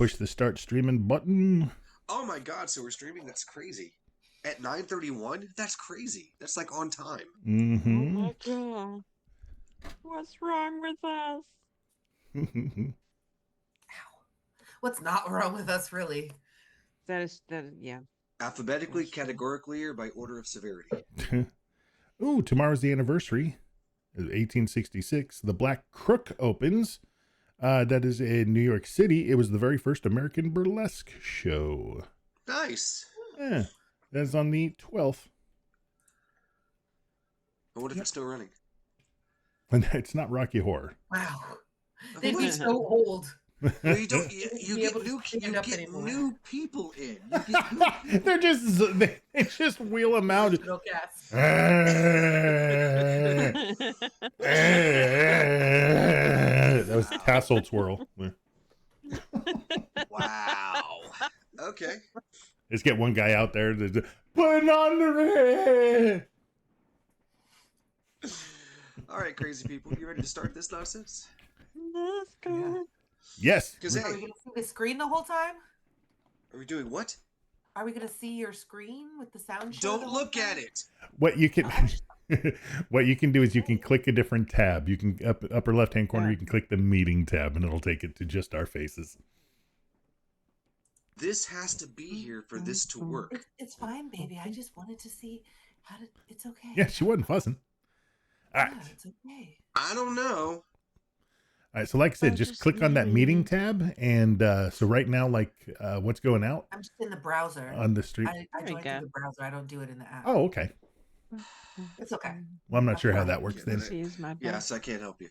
Push the start streaming button. Oh my god, so we're streaming? That's crazy. At 9:31? That's crazy. That's like on time. Mm-hmm. Oh my god. What's wrong with us? What's not wrong with us, really? Yeah. Alphabetically, That's true. categorically, or by order of severity? Ooh, tomorrow's the anniversary. 1866. The Black Crook opens. That is in New York City. It was the very first American burlesque show. Nice. Yeah, that's on the 12th. I wonder if it's still running. And it's not Rocky Horror. Wow. They'd be so old. Well, you don't. You Be get able to new. stand You up get anymore. new people in. You get new people. They're just they just wheel them out. Original cast. That was tassel twirl. Wow. Okay. Let's get one guy out there to put on the red. All right, crazy people. You ready to start this nonsense? That's good. Yes. Because Are we hey, going to see the screen the whole time? are we doing what? Are we going to see your screen with the sound show? Don't look at it. What you can what you can do is you can click a different tab. You can upper left hand corner. Yeah. You can click the meeting tab, and it'll take it to just our faces. This has to be here for this to work. It's fine, baby. I just wanted to see how to. It's okay. Yeah, she wasn't fussing. All right. Yeah, it's okay. I don't know. All right, so like I said, Oh, just just click on that meeting. meeting tab, and so right now, like, what's going out I'm just in the browser. on the stream? I There we join go. through the browser. I don't do it in the app. Oh, okay. It's okay. Well, I'm not sure how that works then. She is my Yes, I can't help you.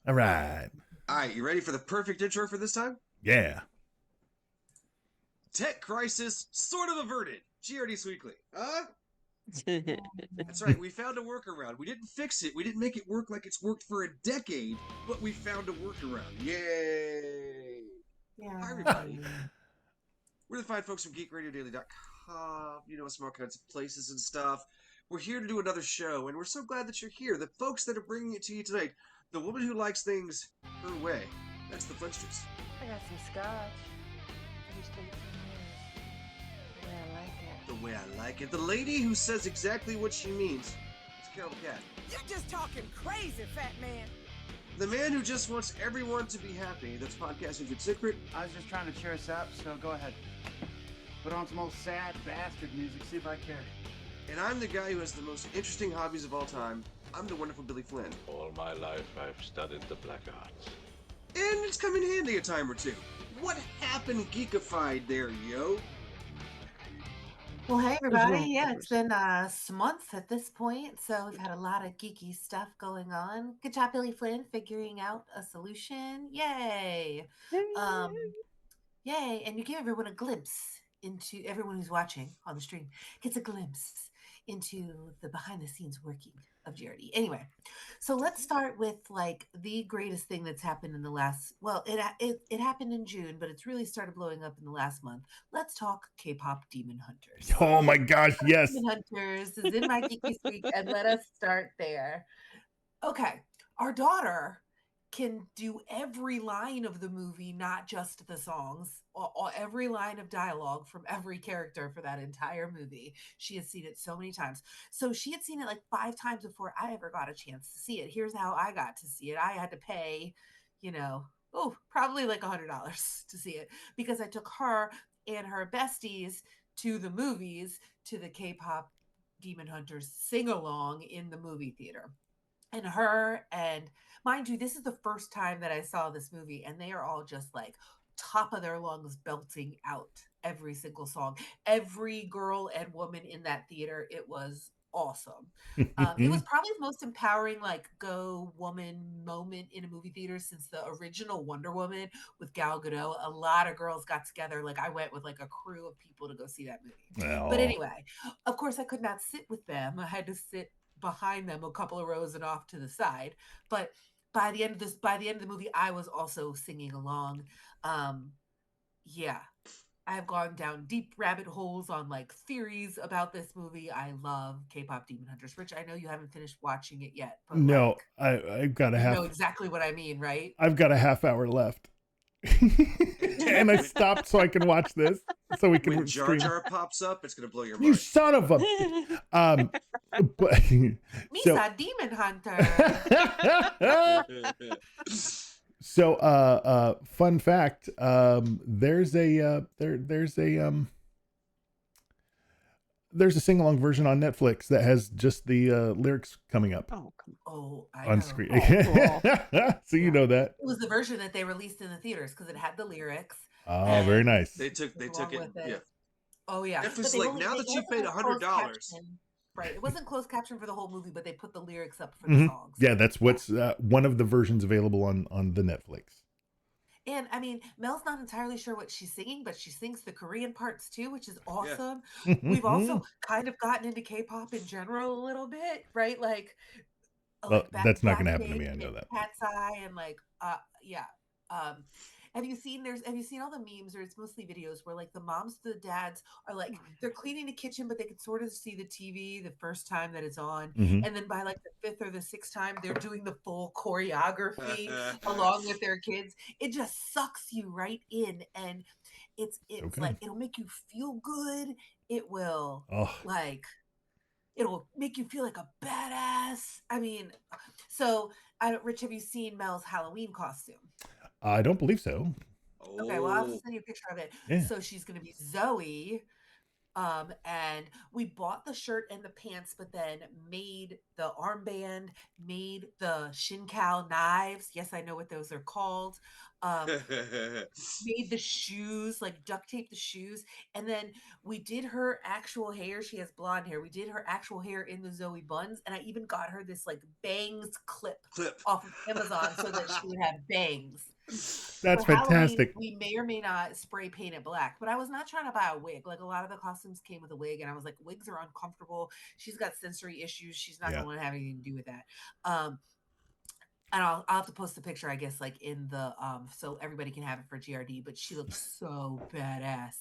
All right. All right, you ready for the perfect intro for this time? Yeah. Tech crisis sort of averted. GRD Sweekly. Huh? best. That's right. We found a workaround. We didn't fix it. We didn't make it work like it's worked for a decade, but we found a workaround. Yay! Yeah. Hi, everybody. We're the fine folks from GeekRadioDaily.com. You know us from all kinds of places and stuff. We're here to do another show, and we're so glad that you're here. The folks that are bringing it to you tonight, the woman who likes things her way. That's the Flintstones. I got some scotch. Pretty straight from here. The way I like it. The way I like it. The lady who says exactly what she means. It's Carol the Cat. You're just talking crazy, fat man. The man who just wants everyone to be happy. That's Podcasting Good Secret. I was just trying to cheer us up, so go ahead. Put on some old sad bastard music, see if I care. And I'm the guy who has the most interesting hobbies of all time. I'm the wonderful Billy Flynn. All my life I've studied the black arts. And it's come in handy a time or two. What happened geekified there, yo? Well, hey everybody. wrong Yeah, with it's been a month at this point, so we've had a lot of geeky stuff going on. Good job, Billy Flynn, figuring out a solution. Yay! Yay! And you give everyone a glimpse into everyone who's watching on the stream gets a glimpse into the behind the scenes working of GRD. Anyway, so let's start with like the greatest thing that's happened in the last. Well, it happened in June, but it's really started blowing up in the last month. Let's talk K-pop Demon Hunters. Oh my gosh, yes. Demon Hunters is in my geeky speak, and let us start there. Okay, our daughter can do every line of the movie, not just the songs, or every line of dialogue from every character for that entire movie. She has seen it so many times. So she had seen it like 5 times before I ever got a chance to see it. Here's how I got to see it. I had to pay, probably like $100 to see it because I took her and her besties to the movies, to the K-pop Demon Hunters sing-along in the movie theater. And her and mind you, this is the first time that I saw this movie, and they are all just like top of their lungs belting out every single song. Every girl and woman in that theater, it was awesome. It was probably the most empowering like go woman moment in a movie theater since the original Wonder Woman with Gal Gadot. A lot of girls got together. Like I went with like a crew of people to go see that movie. Well, But anyway, of course I could not sit with them. I had to sit behind them a couple of rows and off to the side. But by the end of the movie, I was also singing along. Yeah, I have gone down deep rabbit holes on like theories about this movie. I love K-pop Demon Hunters. Rich, I know you haven't finished watching it yet, but no, like, I've got a you half. know exactly what I mean, right? I've got a half hour left. And I stopped so I can watch this, so we can When Jar stream. Jar pops up, it's gonna blow your You mind. son of a. But so. Misa Demon Hunter. So, fun fact, there's a sing-along version on Netflix that has just the lyrics coming up Oh, come Oh, I on know. screen. Oh, So you know that. It was the version that they released in the theaters because it had the lyrics. Oh, and very nice. They took along it. with Yeah. Oh yeah. Netflix But is they like, only- now they that you wasn't paid closed $100. caption. Right. It wasn't closed caption for the whole movie, but they put the lyrics up for the songs. Yeah, that's what's one of the versions available on the Netflix. And I mean, Mel's not entirely sure what she's singing, but she sings the Korean parts too, which is awesome. We've also kind of gotten into K-pop in general a little bit, right? Like, Well, that's not going to happen to Blackpink me. I know and that. Cat's Eye and like, yeah. Have you seen all the memes, or it's mostly videos where like the moms, the dads are like they're cleaning the kitchen, but they can sort of see the TV the first time that it's on, Mhm. and then by like the fifth or the sixth time they're doing the full choreography along with their kids. It just sucks you right in, and it's Okay. like it'll make you feel good. It will Oh, like it'll make you feel like a badass. I mean, so Rich, have you seen Mel's Halloween costume? I don't believe so. Okay, well, I'll just send you a picture of it. Yeah. So she's gonna be Zoe. And we bought the shirt and the pants, but then made the armband, made the Shinkow knives. Yes, I know what those are called. Made the shoes, like duct tape the shoes, and then we did her actual hair. She has blonde hair. We did her actual hair in the Zoe buns, and I even got her this like bangs clip off of Amazon so that she would have bangs. That's For Halloween, fantastic. we may or may not spray paint it black, but I was not trying to buy a wig. Like a lot of the costumes came with a wig, and I was like, wigs are uncomfortable. She's got sensory issues. She's not going to want to have anything to do with that. And I'll have to post a picture, I guess, like in the so everybody can have it for GRD. But she looks so badass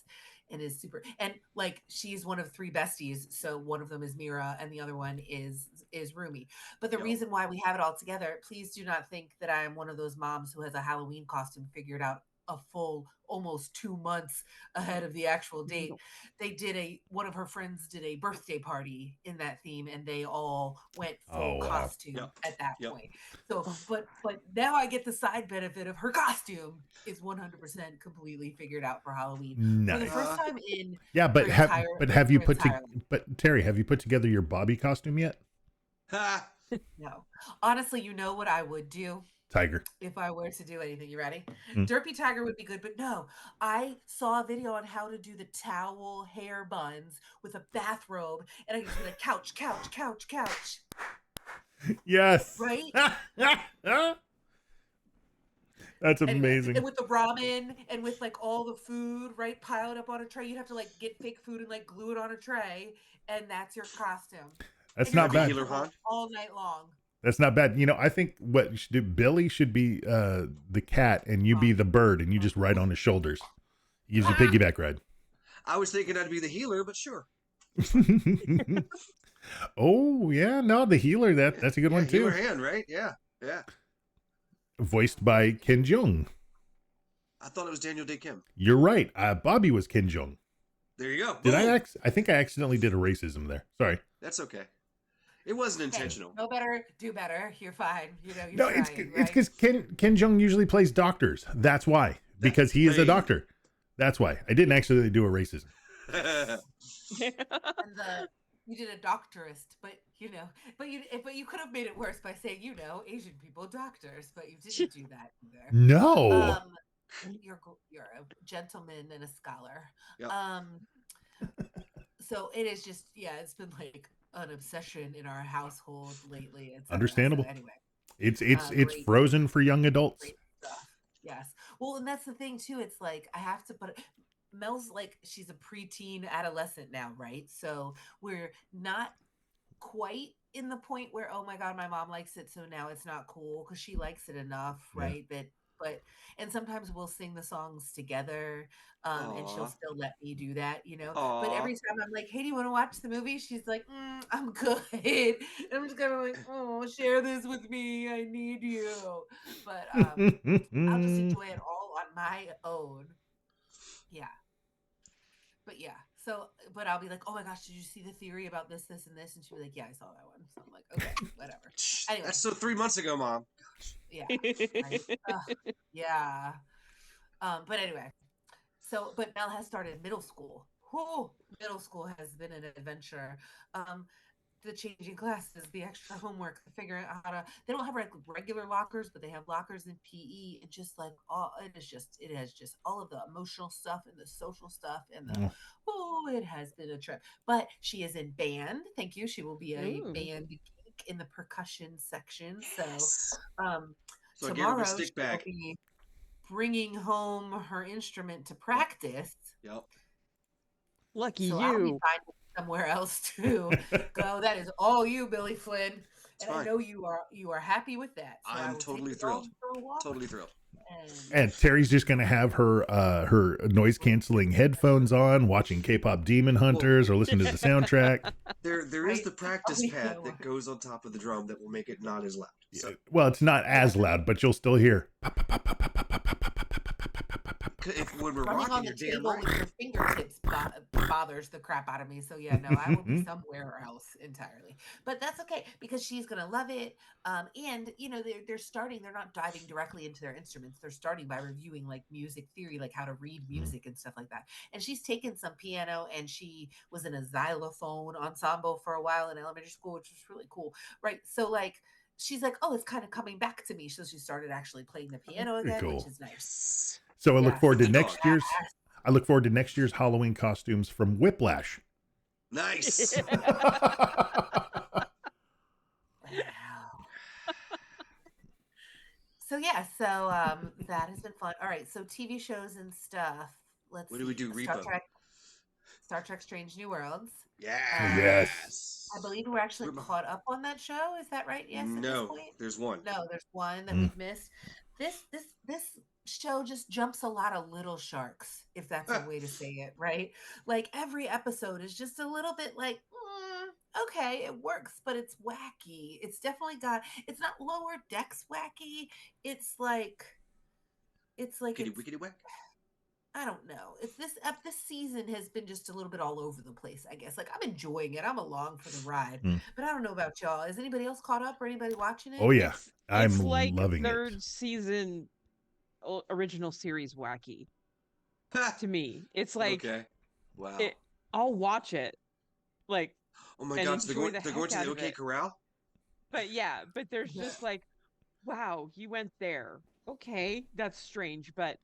and is super. And like she's one of 3 besties, so one of them is Mira, and the other one is Rumi. But the reason why we have it all together, please do not think that I am one of those moms who has a Halloween costume figured out a full almost 2 months ahead of the actual date. They did one of her friends did a birthday party in that theme, and they all went full costume at that point. So, but now I get the side benefit of her costume is 100% completely figured out for Halloween for the Nice. first time in but her have you her put entire but Terry, have you put together your Bobby costume yet? No, honestly, you know what I would do Tiger. if I were to do anything. You ready? Mm. Derpy Tiger would be good, but no. I saw a video on how to do the towel hair buns with a bathrobe, and I just be like couch. Yes. Right? That's Anyway, amazing. and with the ramen and with like all the food, right, piled up on a tray, you'd have to like get fake food and like glue it on a tray, and that's your costume. That's And not you're bad. Healer Han? all night long. That's not bad. You know, I think what you should do, Billy should be the cat and you be the bird and you just ride on his shoulders. Use your piggyback ride. I was thinking I'd be the healer, but sure. Oh, yeah. No, the healer. That's a good one, too. Healer Han, right? Yeah. Voiced by Ken Jeong. I thought it was Daniel Day Kim. You're right. Bobby was Ken Jeong. There you go. Did Boom. I think I accidentally did a racism there. Sorry. That's okay. It wasn't intentional. Know better, do better. You're fine. You know, you're No, trying, it's right? because Ken Jeong usually plays doctors. That's why. Because he is a doctor. That's why. I didn't actually do a racism. And you did a doctorist, but you could have made it worse by saying, Asian people doctors, but you didn't do that either. No. You're a gentleman and a scholar. Yep. So it is just, it's been like an obsession in our household lately. It's Understandable. So anyway, It's great. frozen for young adults. Great stuff. Yes. Well, and that's the thing too. It's like I have to put Mel's like she's a preteen adolescent now, right? So we're not quite in the point where, oh my God, my mom likes it, so now it's not cool, because she likes it enough, right? And sometimes we'll sing the songs together, and she'll still let me do that, But every time I'm like, hey, do you want to watch the movie? She's like, I'm good. And I'm just kind of like, oh, share this with me. I need you. But I'll just enjoy it all on my own. Yeah. But yeah, so, but I'll be like, oh my gosh, did you see the theory about this, this, and this? And she'll be like, yeah, I saw that one. So I'm like, okay, whatever. Anyway. That's so 3 months ago, Mom. Yeah. Right? Yeah. But anyway, so, but Mel has started middle school. Whoo, middle school has been an adventure. The changing classes, the extra homework, figuring out how to. They don't have like regular lockers, but they have lockers in PE, and just like all it has just all of the emotional stuff and the social stuff and the it has been a trip. But she is in band. Thank you. She will be a band geek in the percussion section. Yes. So I gave her a tomorrow stick she bag. will be bringing home her instrument to practice. Yep. Lucky So I'll be you. finding somewhere else to go. That is all you, Billy Flynn. It's And fine. I know you are happy with that. So I I'm will totally take you all thrilled. for a walk. Totally thrilled. And Terry's just gonna have her noise canceling headphones on, watching K-pop Demon Hunters or listening to the soundtrack. There is Right. the practice Oh, pad yeah. that goes on top of the drum that will make it not as loud. So, Well, it's not as loud, but you'll still hear. if when we're Running on rocking, the you're damn table right. with your fingertips bothers the crap out of me. So yeah, no, I will be somewhere else entirely. But that's okay because she's gonna love it. And you know they're starting. They're not diving directly into their instruments. They're starting by reviewing like music theory, like how to read music and stuff like that. And she's taken some piano, and she was in a xylophone ensemble for a while in elementary school, which was really cool, right? So like. She's like, oh, it's kind of coming back to me. So she started actually playing the piano Very again, cool. which is nice. So I look Yes. forward to Good next dog. year's. I look forward to next year's Halloween costumes from Whiplash. Nice. So yeah, that has been fun. All right, so TV shows and stuff. Let's What do we see. do, Star Repo? Trek, Star Trek: Strange New Worlds. Yes. I believe we're actually We're- caught up on that show. Is that right? Yes. At this No, point? there's one. No, there's one that we've missed. This show just jumps a lot of little sharks, if that's a way to say it, right? Like every episode is just a little bit like, okay, it works, but it's wacky. It's definitely got. It's not Lower Decks wacky. It's like Wickedy it's, wickedy whack. I don't know. It's this season has been just a little bit all over the place, I guess. Like I'm enjoying it. I'm along for the ride. But I don't know about y'all. Is anybody else caught up or anybody watching it? Oh yeah, I'm It's like loving third it. season original series wacky to me. It's like Okay. Wow. I'll watch it. Like Oh my and God! So they're enjoy going. the They're going heck to out the of OK it. Corral. But there's just like, wow, you went there. Okay, that's strange, but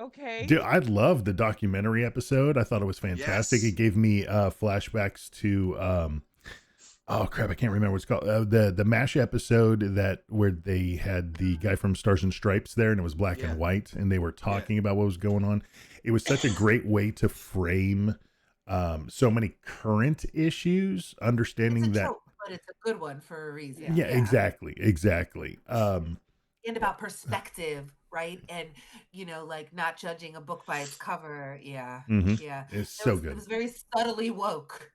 okay. Dude, I loved the documentary episode. I thought it was fantastic. Yes. It gave me flashbacks to oh crap, I can't remember what it's called. The MASH episode where they had the guy from Stars and Stripes there, and it was black and white, and they were talking about what was going on. It was such a great way to frame so many current issues, understanding It's a that. joke, but it's a good one for a reason. Yeah, exactly. And about perspective, right? And like not judging a book by its cover. Yeah, yeah. It's so good. It was very subtly woke.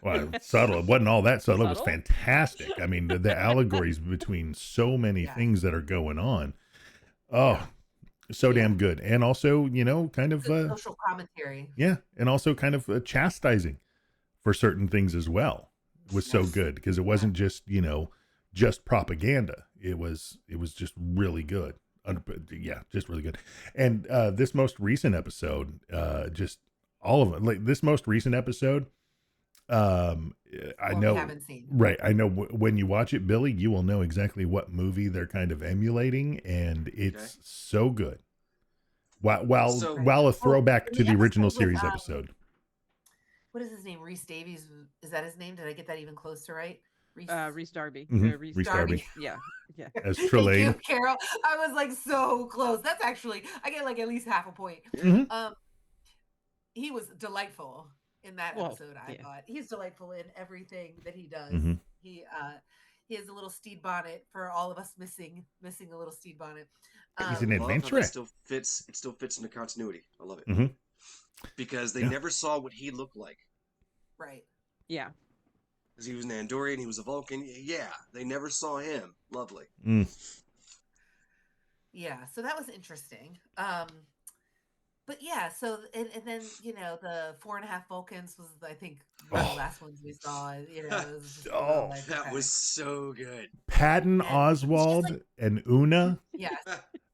Well, subtle. It wasn't all that subtle. It was fantastic. I mean, the allegories between so many things that are going on. Oh, so damn good. And also, kind of social commentary. Yeah, and also kind of chastising for certain things as well. It was so good because it wasn't just just propaganda. It was just really good. Just really good. And this most recent episode, just all of it. Like this most recent episode, I know. We haven't seen. Right, I know. When you watch it, Billy, you will know exactly what movie they're kind of emulating, and it's so good. While a throwback to the original series episode. What is his name? Reese Davies. Is that his name? Did I get that even close to right? Reese Darby. Reese Darby. Yeah. As Trelane. Thank you, Carol. I was like so close. That's actually I get like at least half a point. He was delightful in that episode. I thought he's delightful in everything that he does. He has a little steed bonnet for all of us missing a little steed bonnet. He's an adventurer. It still fits into continuity. I love it because they never saw what he looked like. Right. Yeah. Because he was an Andorian, he was a Vulcan. Yeah, they never saw him. Lovely. Yeah, so that was interesting. But yeah, so and then the 4.5 Vulcans was I think one of the Oh, last ones we saw. It was just a little oh, like That okay, was so good. Patton and it's just like Oswald and Una, yes,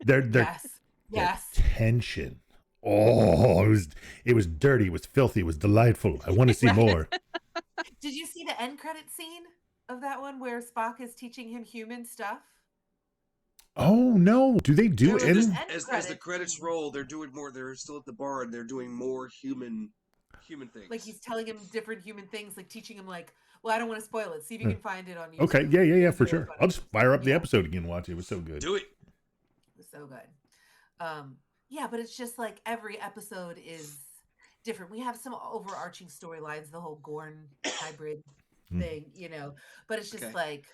their yes, their yes. tension. Oh, it was dirty, it was filthy, it was delightful. I want to see more. Did you see the end credit scene of that one where Spock is teaching him human stuff? Oh no, do they do Yeah, There's an in? end as the credit credits scene. roll, they're doing more. They're still at the bar and they're doing more human Like things. he's telling him different human things, like teaching him like, well, I don't want to spoil it. See if you Huh. can find it on Okay, YouTube. yeah, It was for really sure. I'll funny. just fire up the Yeah, episode again and watch it. It was so good. Do it. it was so good. Yeah, but it's just like every episode is different. We have some overarching storylines, the whole Gorn hybrid Mm. thing, but it's just Okay. like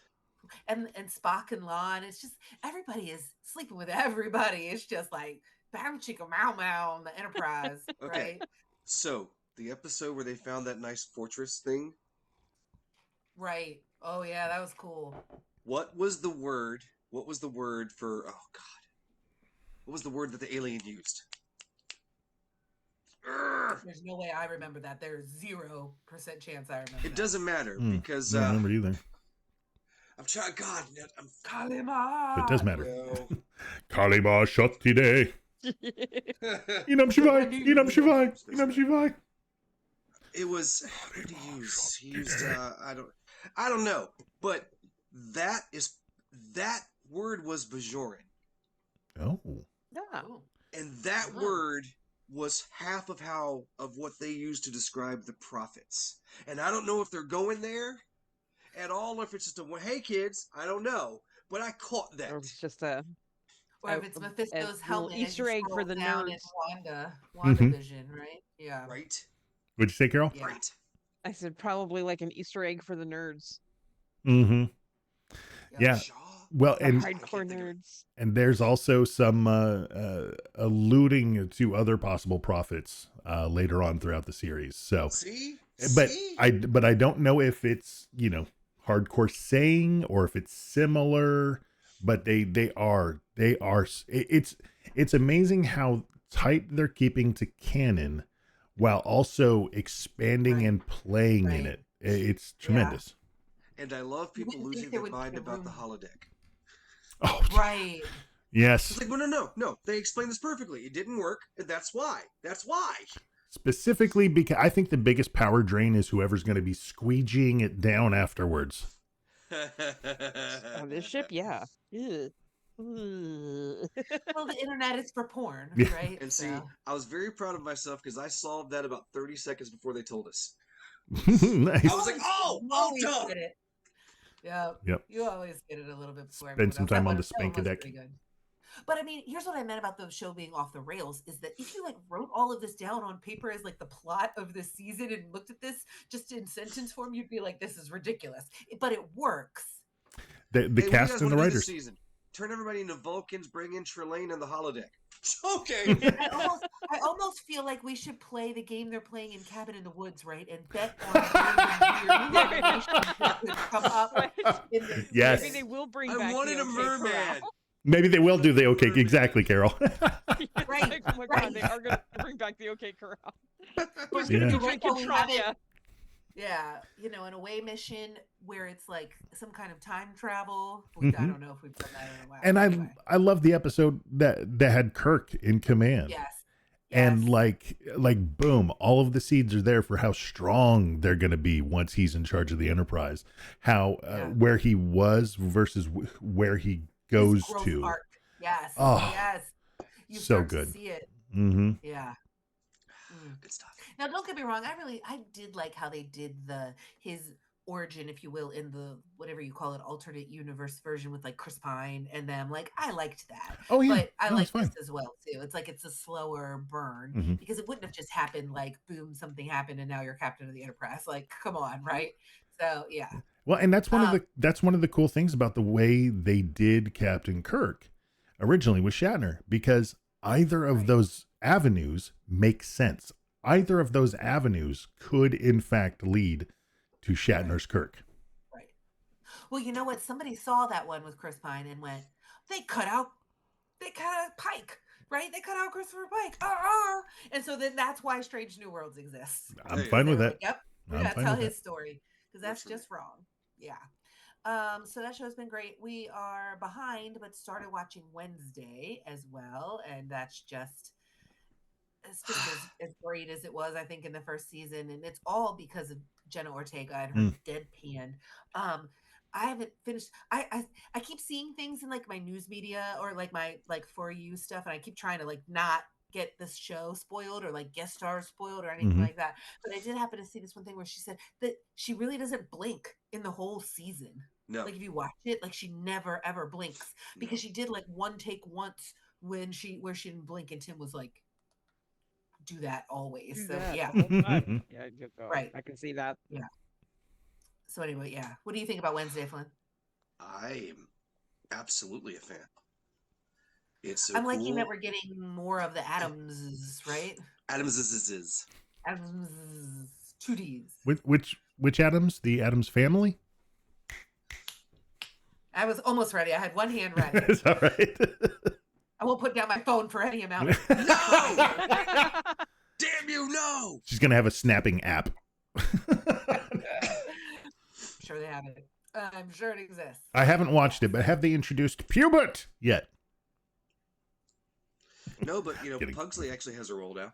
and Spock and Lon, it's just everybody is sleeping with everybody. It's just like bam chicka mow mow on the Enterprise, Okay. right? So the episode where they found that nice fortress thing. Right. Oh yeah, that was cool. What was the word? What was the word for? Oh God. What was the word that the alien used? Urgh! There's no way I remember that. There's 0% chance I remember It that. doesn't matter because I don't remember either. I'm trying. God, I'm. Kalima. But it does matter. No. Kalima Shotide. Inam Shivai. Inam Shivai. Inam Shivai. It was. What did he use? He used. I don't know. But that word was Bajoran, Oh. Yeah. Ooh. and that Oh. word was half of what they used to describe the prophets. And I don't know if they're going there at all, or if it's just a hey kids. I don't know, but I caught that. Or it's just a Or if it's a Mephisto's little helmet and Easter you egg for scroll the down in nerds. WandaVision, right? Yeah. Right. What'd you say, Carol? Yeah. Right. I said probably like an Easter egg for the nerds. Mm-hmm. Yeah. Shaw? Well, The and hardcore I can't think of it. nerds. and there's also some alluding to other possible prophets later on throughout the series. So, See? but See? I don't know if it's hardcore saying or if it's similar, but it's amazing how tight they're keeping to canon while also expanding Right. and playing in Right. it. It's Yeah. tremendous. And I love You people wouldn't think losing there their would be mind a about the room. holodeck. Oh, Right. yes. It's like, no. They explained this perfectly. It didn't work, and that's why. That's why. Specifically because I think the biggest power drain is whoever's going to be squeegeeing it down afterwards. On this ship, yeah. Ugh. Well, the internet is for porn, Yeah. right? And see, So, I was very proud of myself because I solved that about 30 seconds before they told us. Nice. I was like, you oh, always duh. get it. Yep. Yep. You always get it a little bit before Spend everyone some else. time That on one, the that one was Spankadeck. pretty good. But I mean, here's what I meant about the show being off the rails is that if you like wrote all of this down on paper as like the plot of this season and looked at this just in sentence form, you'd be like, this is ridiculous. But it works. The Hey, what do you cast guys and the want to do this writers. season? Turn everybody into Vulcans, bring in Trelane and the holodeck. Okay. I almost feel like we should play the game they're playing in Cabin in the Woods, right? And bet on random weird combinations that could come up Right. in this. Yes. Maybe they will bring I back wanted the a OK merman. Corral. Maybe they will do the okay. Merman. Exactly, Carol. It's Right, like, oh my God, they are going to bring back the OK Corral. Who's going to Yeah. be Right drinking now we have it- Tranya? Yeah, an away mission where it's like some kind of time travel. I don't know if we've done that in a while. And Anyway. I love the episode that had Kirk in command. Yes. And Yes. like boom, all of the seeds are there for how strong they're going to be once he's in charge of the Enterprise. How where he was versus where he goes His growth to. arc. Yes. Oh, Yes. You so start good. to see it. Mm-hmm. Yeah. Good stuff. Now, don't get me wrong. I did like how they did his origin, if you will, in the whatever you call it, alternate universe version with like Chris Pine and them. Like, I liked that. Oh yeah, But I no, like it's fine. this as well too. It's like it's a slower burn Mhm. because it wouldn't have just happened like boom, something happened and now you're captain of the Enterprise. Like, come on, right? So yeah. Well, and that's one of the cool things about the way they did Captain Kirk originally with Shatner, because either of those avenues make sense. Either of those avenues could in fact lead to Shatner's Kirk. Right. Well, you know what? Somebody saw that one with Chris Pine and went, they cut out they cut out Pike, right? They cut out Christopher Pike. And so then that's why Strange New Worlds exists. I'm fine with that. Yep, we I'm gotta fine tell with his that. story because that's just wrong. Yeah. So that show's been great. We are behind, but started watching Wednesday as well, and that's just it's just as great as it was, I think, in the first season, and it's all because of Jenna Ortega and her deadpan. I haven't finished. I keep seeing things in like my news media or like my like For You stuff, and I keep trying to like not get this show spoiled or like guest stars spoiled or anything like that. But I did happen to see this one thing where she said that she really doesn't blink in the whole season. No. Like if you watch it, like she never ever blinks because she did like one take once where she didn't blink, and Tim was like, do that always. Do So that yeah, the whole time. Yeah, right. I can see that. Yeah. So anyway, yeah. What do you think about Wednesday, Flynn? I am absolutely a fan. It's so I'm cool. liking that we're getting more of the Adams, right? Adams is. Adams, 2Ds. Which Adams? The Adams family? I was almost ready. I had one hand ready. It's all right. I won't put down my phone for any amount. No! Damn you, no! She's gonna have a snapping app. I'm sure they have it. I'm sure it exists. I haven't watched it, but have they introduced Pubert yet? No, but Kidding. Pugsley actually has a role now.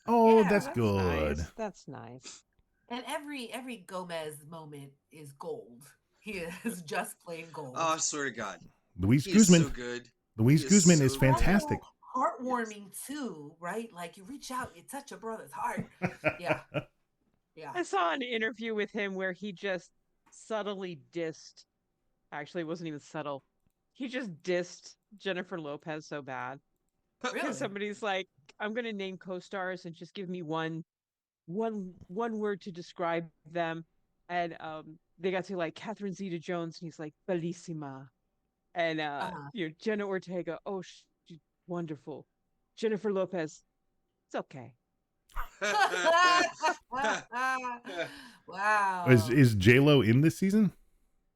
Oh, Yeah, that's that's good. Nice. That's nice. And every Gomez moment is gold. He is just plain gold. Oh, I swear to God. Louise He is Guzman. so good. Louise He Guzman so is fantastic. Heartwarming too, right? Like you reach out, you touch a brother's heart. Yeah. Yeah. I saw an interview with him where he just subtly dissed. Actually, it wasn't even subtle. He just dissed Jennifer Lopez so bad. Really? Because somebody's like, I'm going to name co-stars and just give me one word to describe them. And they got to like Catherine Zeta-Jones, and he's like, bellissima. And Jenna Ortega, oh, she's wonderful. Jennifer Lopez, it's okay. Wow. Is J-Lo in this season?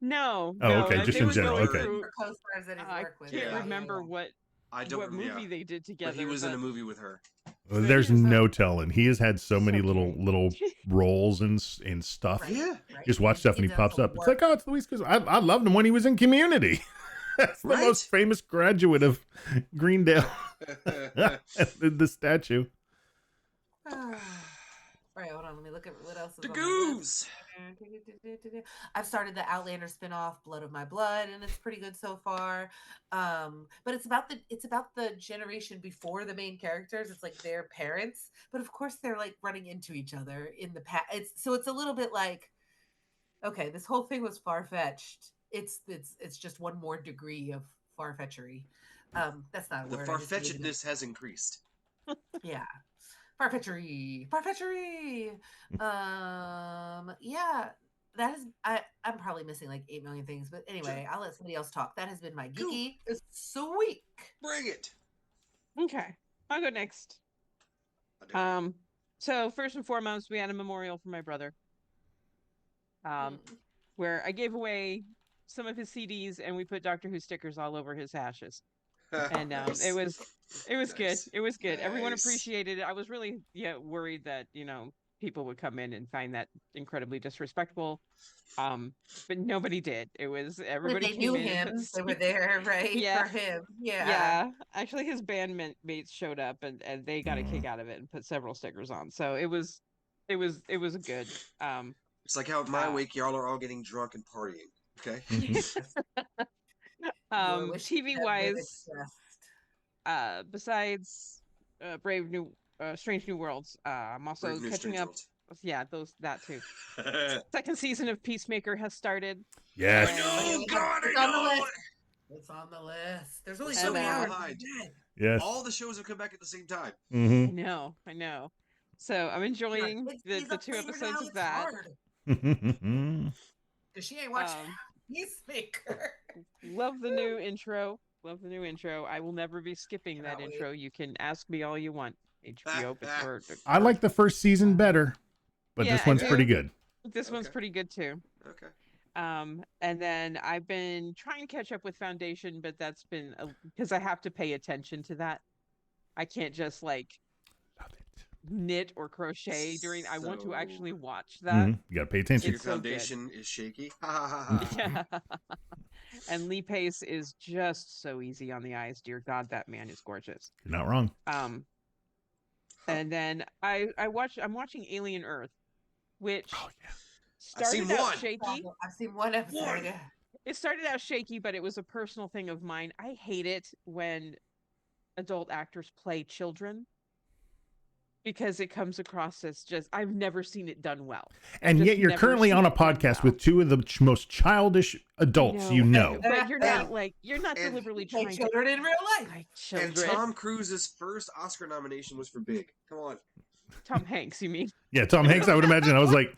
No. Oh, no, okay, just they in was general. going Okay. through- For co-stars that he's I worked with. can't Yeah. remember what movie they did together. But he was in a movie with her. Well, there's no telling. He has had so many okay. little roles in stuff. Right, Yeah. right. Just watch stuff and he does pops some up. It's work. like, oh, it's Louise Guzman. I loved him when he was in Community. That's the Right? most famous graduate of Greendale. The statue. All right, hold on. Let me look at what else is The on my list. Goobs! I've started the Outlander spinoff, Blood of My Blood, and it's pretty good so far. But it's about the generation before the main characters. It's like their parents, but of course they're like running into each other in the past. It's a little bit like, okay, this whole thing was far-fetched. It's just one more degree of far-fetchery. That's not a The word. I just made it up. far-fetchedness has increased. Yeah. Farfetchery. Yeah, that is, I'm probably missing like 8 million things, but anyway, I'll let somebody else talk. That has been my Cool. geeky this week. Bring it! Okay, I'll go next. So first and foremost, we had a memorial for my brother. Where I gave away some of his CDs and we put Doctor Who stickers all over his ashes. And Nice. it was good. Nice. It was good. Everyone Nice. appreciated it. I was really worried that people would come in and find that incredibly disrespectful. But nobody did. It was everybody They came knew in. and him. put They were there, right? Yeah. For him. Yeah. Yeah, actually, his bandmates showed up and they got a kick out of it and put several stickers on. So it was good. It's like how at my wake, y'all are all getting drunk and partying. Okay? TV wise, besides Strange New Worlds, I'm also Brave New catching Strange up. Worlds. Yeah, that too. Second season of Peacemaker has started. Yes. Oh, God, It's I on the know! list. It's on the list. There's only We're so so many far hours. behind. Yes. All the shows have come back at the same time. I know. So I'm enjoying the 2 episodes of that. Because she ain't watching Peacemaker. Love the new intro. I will never be skipping that Cannot wait. intro. You can ask me all you want. HBO, I like the first season better, but Yeah, this one's I pretty do. good. This one's Okay. pretty good too. Okay. And then I've been trying to catch up with Foundation, but that's been because I have to pay attention to that. I can't just like Love it. knit or crochet during. I want to So- actually watch that. You got to pay So attention. your It's so good. foundation is shaky. Ha ha ha ha. Yeah. And Lee Pace is just so easy on the eyes. Dear God, that man is gorgeous. You're not wrong. And then I'm watching Alien Earth, which Oh, yeah. I've seen started out one. shaky. I've seen one episode. One. Yeah. It started out shaky, but it was a personal thing of mine. I hate it when adult actors play children because it comes across as just, I've never seen it done well. And Just yet you're never currently seen on a it done podcast well. with two of the most childish adults you know. But you're not And- you're not and- deliberately Play trying to children in real life. like And children. Tom Cruise's first Oscar nomination was for Big. Come on. Tom Hanks, you mean? Yeah, Tom Hanks, I would imagine. I was like,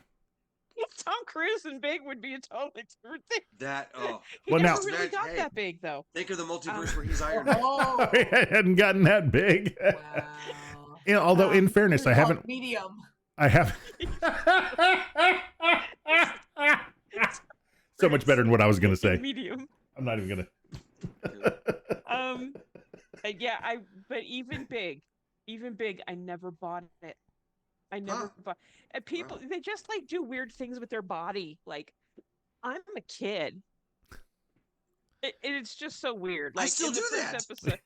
Tom Cruise and Big would be a totally different thing. That, oh. He Well, never now- really got Hey. that big though. Think of the multiverse where he's Iron Man. Oh, I hadn't gotten that big. wow. Yeah, although, in fairness, I It's called haven't. Medium. I haven't. So much better than what I was going to say. Medium. I'm not even going to. Yeah, but even big, I never bought it. I never bought. And people, Wow. they just like do weird things with their body. Like, I'm a kid. It's just so weird. I Like still in the do first that. episode,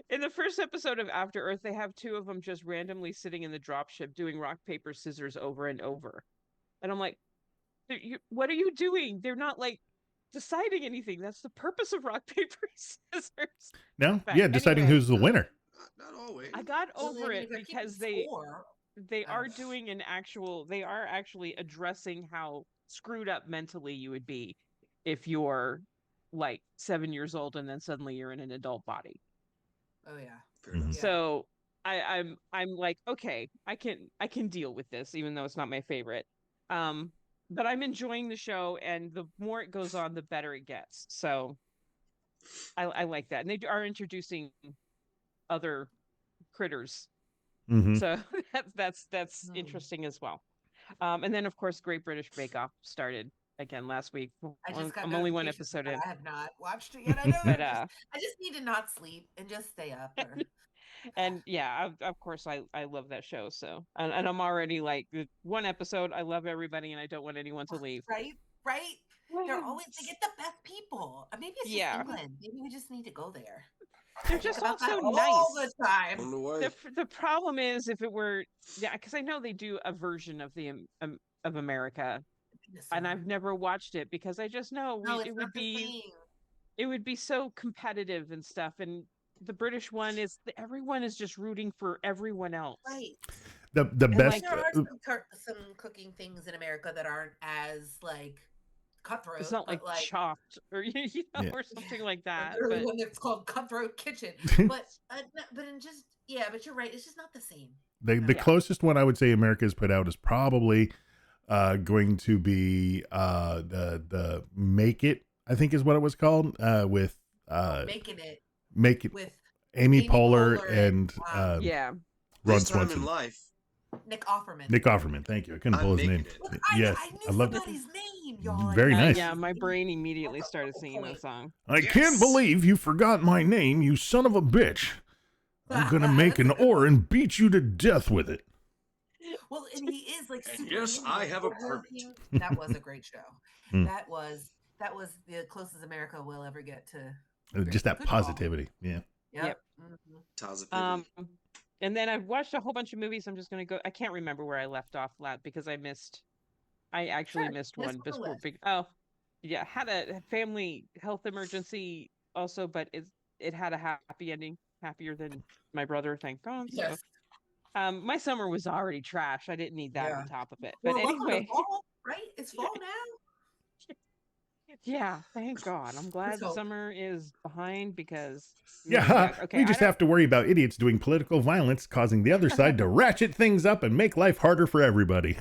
in the first episode of After Earth, they have two of them just randomly sitting in the dropship doing rock paper scissors over and over, and I'm like, what are you doing? They're not like deciding anything. That's the purpose of rock paper scissors. No? But Yeah, deciding anyway. who's the winner. Not always. I got Well, over then it if you're keeping because they score, are Oh. doing they are actually addressing how screwed up mentally you would be if you're like 7 years old and then suddenly you're in an adult body. Oh yeah. Fair enough. Yeah. So I'm like, okay, I can deal with this, even though it's not my favorite. But I'm enjoying the show, and the more it goes on, the better it gets. So I like that, and they are introducing other critters. Mhm. So that's Hmm. interesting as well. And then of course Great British Bake Off started again last week. I just got I'm only one notifications, episode but in. I have not watched it yet. I know. But I just need to not sleep and just stay up. Or... and yeah, of course I love that show. So and I'm already like one episode. I love everybody and I don't want anyone to leave. Right. They're always they get the best people. Maybe it's just Yeah. England. Maybe we just need to go there. They're I just think about all that so all nice. the time. On the way. The problem is if it were because I know they do a version of the of America, and I've never watched it because I just know No, it's it not would the be same. it would be so competitive and stuff. And the British one is everyone is just rooting for everyone else. Right. The And, best. There are some cooking things in America that aren't as like cutthroat. It's not but, like chopped or Yeah. or something like that. Literally But one that's called Cutthroat Kitchen. But in just but you're right. It's just not the same. The Yeah. closest one I would say America has put out is probably going to be the Make It, I think is what it was called, with Making it Make It, with Amy Amy Poehler Poehler and and, yeah, Ron This time in Swanson. life, Nick Offerman. Nick Offerman, thank you. I couldn't I'm pull his name. making it. Look, Yes, I knew I loved it. somebody's name, y'all. Very I nice. yeah. My brain immediately That's the started whole singing that point. song. I can't believe you forgot my name, you son of a bitch. I'm gonna make an oar and beat you to death with it. Well, and he is like And super yes, Indian. I have a The whole permit. thing- That was a great show. Mm. That was the closest America will ever get to. Just that Good call. positivity. Yeah. Yep. Taza And then I've watched a whole bunch of movies. I'm just gonna go. I can't remember where I left off because I actually Sure, missed list one on the before. list. Oh, yeah, had a family health emergency also, but it had a happy ending, happier than my brother. Thank God. So, Yes. my summer was already trash. I didn't need that Yeah. on top of it. But Well, welcome to anyway, fall, right? It's fall now. yeah, thank God. I'm glad the hope. summer is behind because Yeah. okay, We I just don't- have to worry about idiots doing political violence, causing the other side to ratchet things up and make life harder for everybody.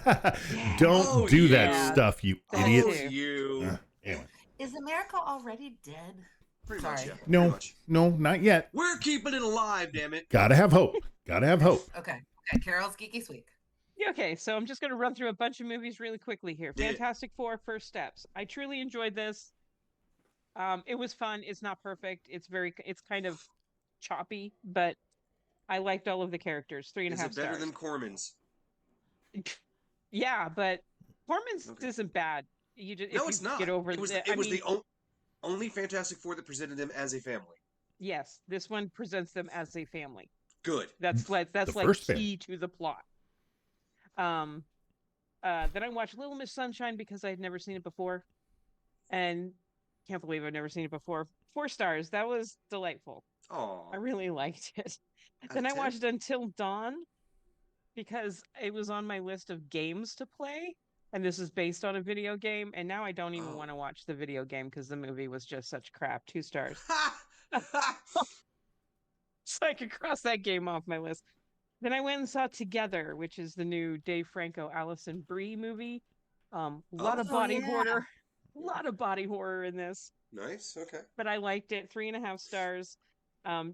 Don't Oh, do yeah. that stuff, you That idiot. Oh, too. you. Anyway. Is America already dead? Pretty much, Sorry. yeah. No, Pretty much. no, not yet. We're keeping it alive, damn it. Gotta have hope. Gotta have hope. Okay. Okay. Carol's Geeky Sweek. Yeah, okay, so I'm just going to run through a bunch of movies really quickly here. Yeah. Fantastic Four: First Steps. I truly enjoyed this. It was fun. It's not perfect. It's kind of choppy, but I liked all of the characters. Three and a Is half it better stars. than Corman's? Yeah, but Corman's Okay. isn't bad. You just No, if it's you not. get over It was the, it was the only Fantastic Four that presented them as a family. yes, this one presents them as a family. Good. That's like first key to the plot. Then I watched Little Miss Sunshine because I had never seen it before, and can't believe I've never seen it before. 4 stars. That was delightful. Oh. I really liked it. Then I watched Until Dawn because it was on my list of games to play, and this is based on a video game. And now I don't even want to watch the video game because the movie was just such crap. 2 stars. So I could cross that game off my list. Then I went and saw Together, which is the new Dave Franco, Allison Brie movie. A lot of body horror, a lot of body horror in this. Nice. Okay. But I liked it. 3.5 stars.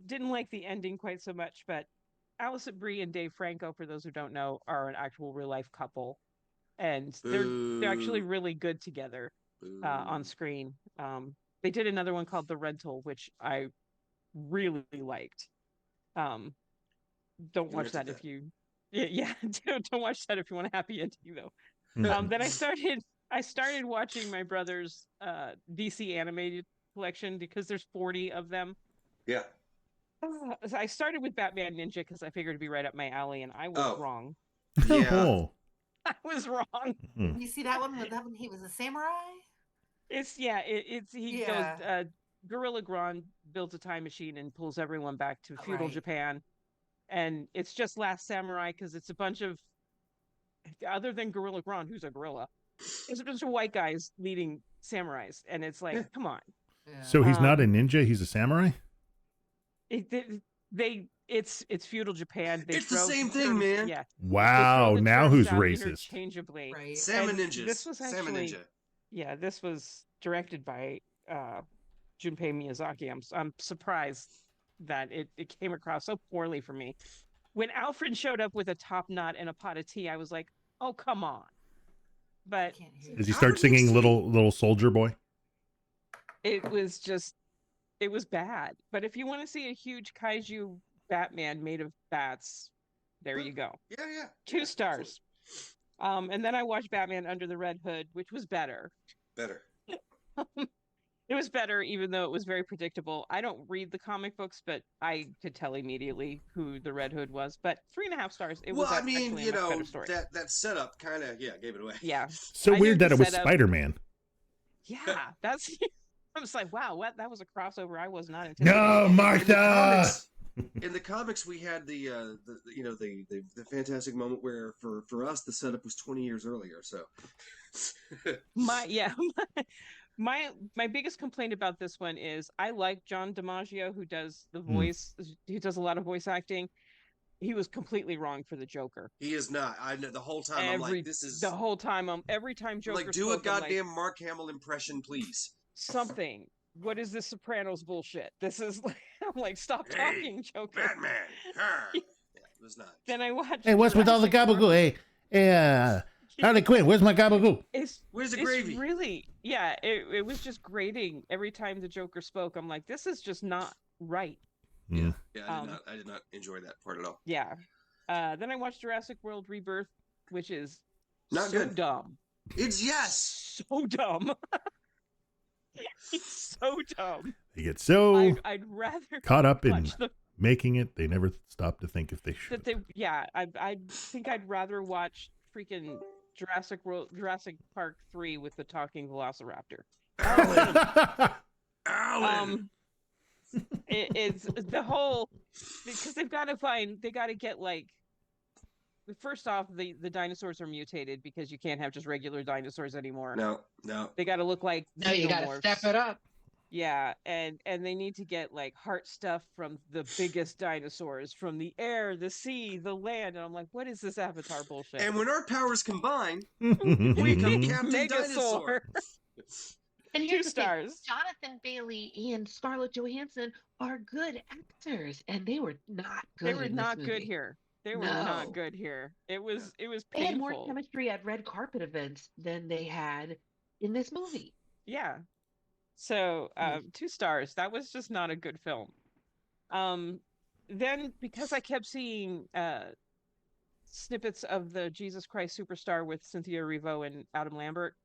Didn't like the ending quite so much, but Allison Brie and Dave Franco, for those who don't know, are an actual real life couple, and they're actually really good together on screen. They did another one called The Rental, which I really liked. Don't watch that if you, yeah, don't watch that if you want a happy ending though. Then I started watching my brother's DC animated collection because there's 40 of them. Yeah. I started with Batman Ninja because I figured it'd be right up my alley, and I was wrong. Yeah. I was wrong. You see that one? He was a samurai. He goes. Gorilla Grodd builds a time machine and pulls everyone back to feudal Japan, and it's just Last Samurai because it's a bunch of, other than Gorilla Grodd, who's a gorilla, it's a bunch of white guys leading samurais, and it's like, come on. Yeah. So he's not a ninja; he's a samurai. It's feudal Japan. It's the same thing, man. Yeah. Wow. Now who's racist? Interchangeably. Right. Salmon And ninjas. This was Salmon actually, ninja. yeah, this was directed by Junpei Miyazaki. I'm surprised that it came across so poorly for me. When Alfred showed up with a top knot and a pot of tea, I was like, oh, come on. But Does he start singing little soldier boy? it was bad. But if you want to see a huge kaiju Batman made of bats, there you go. Yeah. 2 stars. And then I watched Batman Under the Red Hood, which was better. It was better, even though it was very predictable. I don't read the comic books, but I could tell immediately who the Red Hood was. But 3.5 stars. It was actually a much better story. that setup kind of gave it away. Yeah. So weird that it was Spider-Man. Yeah, that's. I was like, wow, what? That was a crossover I was not anticipating. No, Martha. In the comics, we had the fantastic moment where for us the setup was 20 years earlier. So my biggest complaint about this one is I like John DiMaggio, who does the voice. He does a lot of voice acting. He was completely wrong for the Joker. He is not. I know the whole time. I'm like, this is the whole time. Every time Joker like, do spoke, a goddamn Mark Hamill impression, please. Something. What is this Sopranos bullshit? This is like, I'm like, stop talking, Joker. Batman. It was not. Then I watched. Hey, what's with all the gabagool? Hey, Harley Quinn, where's my gabagool? Where's the gravy? Really, yeah. It was just grating every time the Joker spoke. I'm like, this is just not right. Yeah, I did not enjoy that part at all. Yeah. Then I watched Jurassic World Rebirth, which is not so good. Dumb. It's so dumb. It's so dumb. They get so I'd rather caught up in making it, they never stop to think if they should. I think I'd rather watch freaking Jurassic Park 3 with the talking Velociraptor. Alan. It's the whole, because they got to get, like, first off, the dinosaurs are mutated because you can't have just regular dinosaurs anymore. No. They got to look like you got to step it up. Yeah, and they need to get, like, heart stuff from the biggest dinosaurs, from the air, the sea, the land. And I'm like, what is this Avatar bullshit? And when our powers combine, we become Captain Dinosaur. And here's 2 stars. Jonathan Bailey and Scarlett Johansson are good actors, and they were not good. They were not good here. They were not No. good here. It was They had more painful. chemistry at red carpet events than they had in this movie. Yeah. So, Hmm. 2 stars. That was just not a good film. Um, then because I kept seeing snippets of the Jesus Christ Superstar with Cynthia Erivo and Adam Lambert,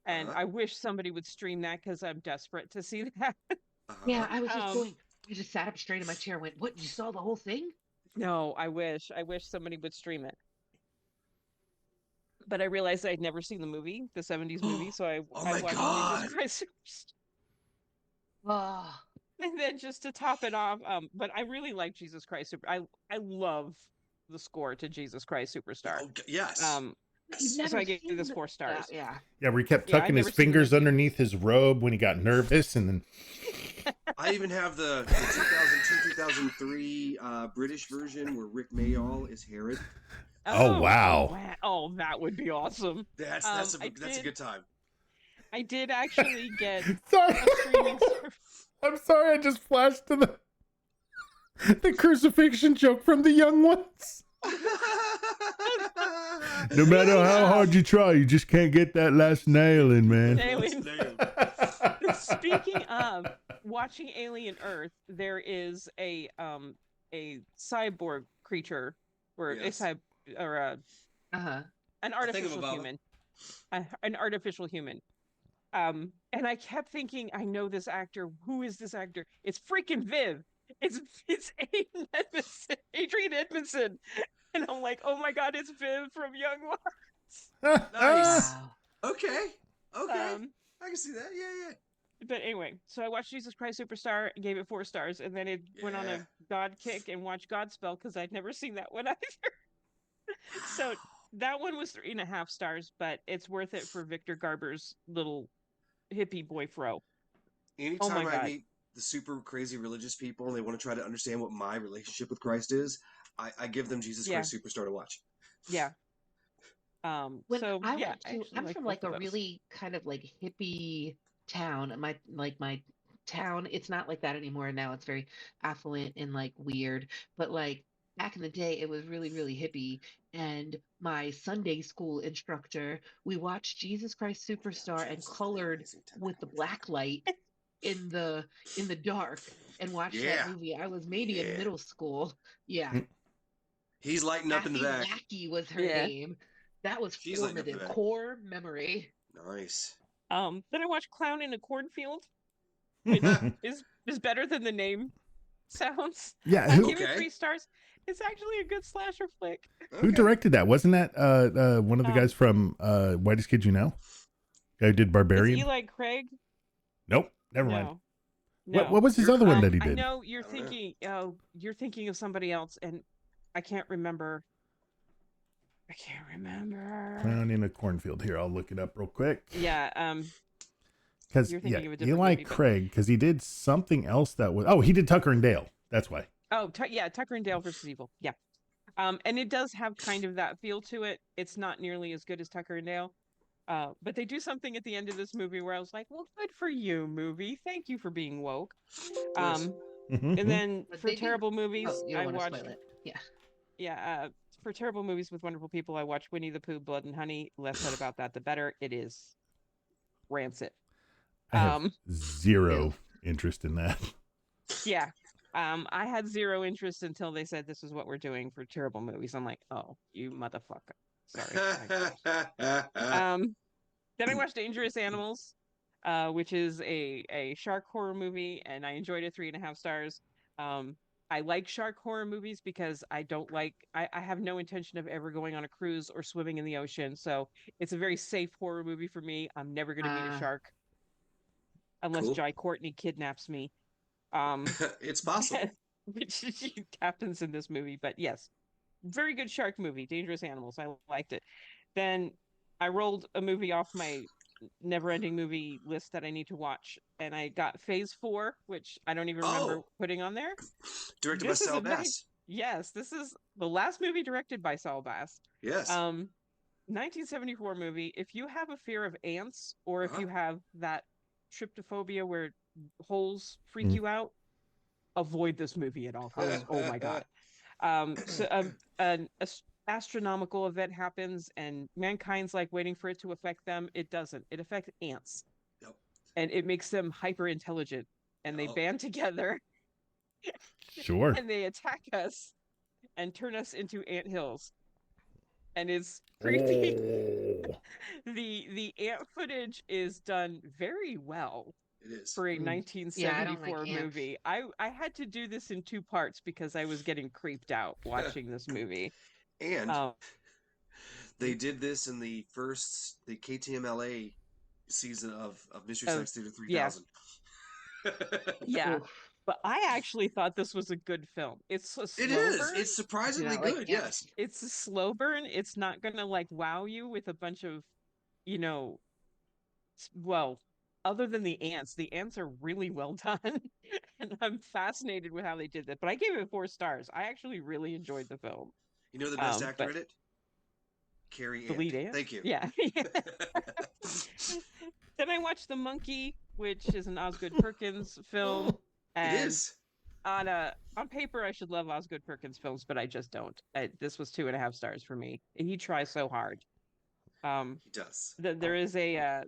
and Uh-huh. I wish somebody would stream that because I'm desperate to see that. Yeah, Uh-huh. I was just Um, going. I just sat up straight in my chair and went, "What? You saw the whole thing?" no, I wish somebody would stream it. But I realized I'd never seen the movie, the 70s movie, so I Oh I my watched Jesus God. Christ Superstar. Oh, And then just to top it off, but I really like Jesus Christ Super. I love the score to Jesus Christ Superstar. Oh, yes. Um, you've Yes. so never I gave seen this the. 4 stars. Yeah. Yeah, where he kept Yeah, I'd tucking his never seen the fingers movie. underneath his robe when he got nervous, and then I even have the 2002 2003 British version where Rick Mayall is Herod. oh Oh wow. wow. Oh, that would be awesome. That's Um, that's a I that's a did good time. I did actually get Sorry, a streaming service. I'm sorry. I just flashed to the crucifixion joke from the young ones. No matter how hard you try, you just can't get that last nail in, man. Alien. Speaking of watching Alien Earth, there is a cyborg creature or Yes. or Uh-huh. an A artificial thingamabobber. human. An artificial human. And I kept thinking, I know this actor. Who is this actor? It's freaking Viv. It's Adrian Edmondson. And I'm like, oh my God, it's Viv from Young Ones. Nice. Wow. Okay. Okay. Um, I can see that. Yeah, but anyway, so I watched Jesus Christ Superstar, gave it 4 stars, and then it went on Yeah. a God kick and watched Godspell because I'd never seen that one either. So that one was 3.5 stars, but it's worth it for Victor Garber's little hippie boy fro. Oh my Anytime I God. meet the super crazy religious people and they want to try to understand what my relationship with Christ is, I give them Jesus Yeah. Christ Superstar to watch. Yeah. When So I yeah, went I to, actually I'm like from both like of a those. really kind of like hippie town. And my town, it's not like that anymore. Now it's very affluent and like weird. But like back in the day, it was really, really hippie. And my Sunday school instructor, we watched Jesus Christ Superstar and colored with the black light in the dark and watched that Yeah. movie. I was maybe in Yeah. middle school. Yeah. He's lighting up in the Kathy back. Lackey was her Yeah. name. That was She's lighting up in the formative. back. Core memory. Nice. Then I watched Clown in a Cornfield, which is better than the name sounds. Yeah, I who give it Okay. 3 stars. It's actually a good slasher flick. who Okay. directed that? Wasn't that one of the Um, guys from Whitest Kid You Know? Guy who did It's Barbarian? Eli Craig. Nope, never mind. No, What no. was his You're other one correct. that he I did? know you're I don't know. thinking. Oh, you're thinking of somebody else, and I can't remember. I can't remember. Clown in a Cornfield. Here, I'll look it up real quick. Yeah. Because You're yeah, thinking of a different Eli movie, but- Craig, because he did something else that was. Oh, he did Tucker and Dale. That's why. Oh, yeah, Tucker and Dale versus Evil. Yeah. And it does have kind of that feel to it. It's not nearly as good as Tucker and Dale. But they do something at the end of this movie where I was like, well, good for you, movie. Thank you for being woke. Nice. And then But for they do- terrible movies, Oh, you I don't want to watched, spoil it. Yeah. yeah, for terrible movies with wonderful people, I watched Winnie the Pooh, Blood and Honey. Less said about that, the better. It is rancid. I have Um, zero interest in that. Yeah. I had zero interest until they said this is what we're doing for terrible movies. I'm like, oh, you motherfucker. Sorry. Then I watched Dangerous Animals, which is a shark horror movie, and I enjoyed it 3.5 stars. I like shark horror movies because I have no intention of ever going on a cruise or swimming in the ocean. So it's a very safe horror movie for me. I'm never going to meet a shark unless Cool. Jai Courtney kidnaps me. Um, It's possible. which happens in this movie, but yes, very good shark movie, Dangerous Animals. I liked it. Then I rolled a movie off my never-ending movie list that I need to watch, and I got Phase 4, which I don't even remember Oh. putting on there. Directed by This is Sal a very- Bass. Yes, this is the last movie directed by Saul Bass. Yes. 1974 movie. If you have a fear of ants, or if you have that tryptophobia where holes freak you out, avoid this movie at all costs. Oh my God. So an astronomical event happens, and mankind's like waiting for it to affect them. It doesn't. It affects ants, Yep. and it makes them hyper intelligent, and they Yep. band together Sure. and they attack us and turn us into ant hills. And it's creepy. Oh. The ant footage is done very well It is. for a Yeah, I don't like 1974 ants. movie. I had to do this in 2 parts because I was getting creeped out watching this movie. And Um, they did this in the KTMLA season of Mystery of Science Theater yeah, 3000. yeah. Oof. But I actually thought this was a good film. It's a It slow is. burn. It's I do surprisingly not like good. ants. Yes. It's a slow burn. It's not gonna like wow you with a bunch of, you know, well, other than the ants are really well done. And I'm fascinated with how they did that. But I gave it 4 stars. I actually really enjoyed the film. You know the best actor But in it? Carrie the Ant. lead ant, Thank you. yeah. Then I watched The Monkey, which is an Osgood Perkins film, It and is. on paper I should love Osgood Perkins films, but I just don't. This was 2.5 stars for me. He tries so hard. He does. There is a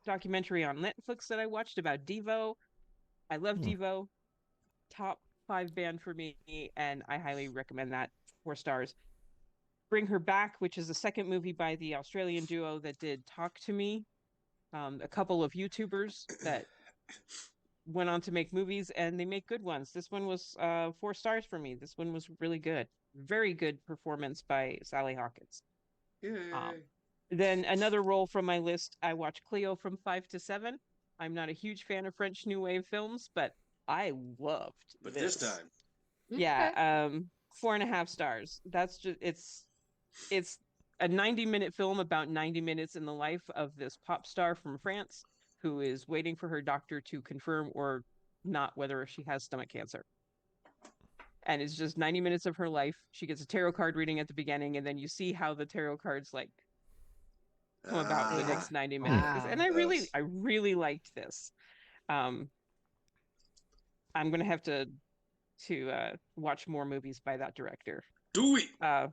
documentary on Netflix that I watched about Devo. I love Devo. Top 5 band for me, and I highly recommend that. 4 stars. Bring Her Back, which is the second movie by the Australian duo that did Talk to Me. A couple of YouTubers that went on to make movies, and they make good ones. This one was 4 stars for me. This one was really good. Very good performance by Sally Hawkins. Yay. Then another role from my list, I watched Cleo from 5 to 7. I'm not a huge fan of French New Wave films, but I loved But this. this time. Yeah, 4.5 stars. That's just it's a 90-minute film about 90 minutes in the life of this pop star from France who is waiting for her doctor to confirm or not whether she has stomach cancer. And it's just 90 minutes of her life. She gets a tarot card reading at the beginning, and then you see how the tarot cards like come about the next 90 minutes. Wow. And I really liked this. I'm gonna have to watch more movies by that director. Do it.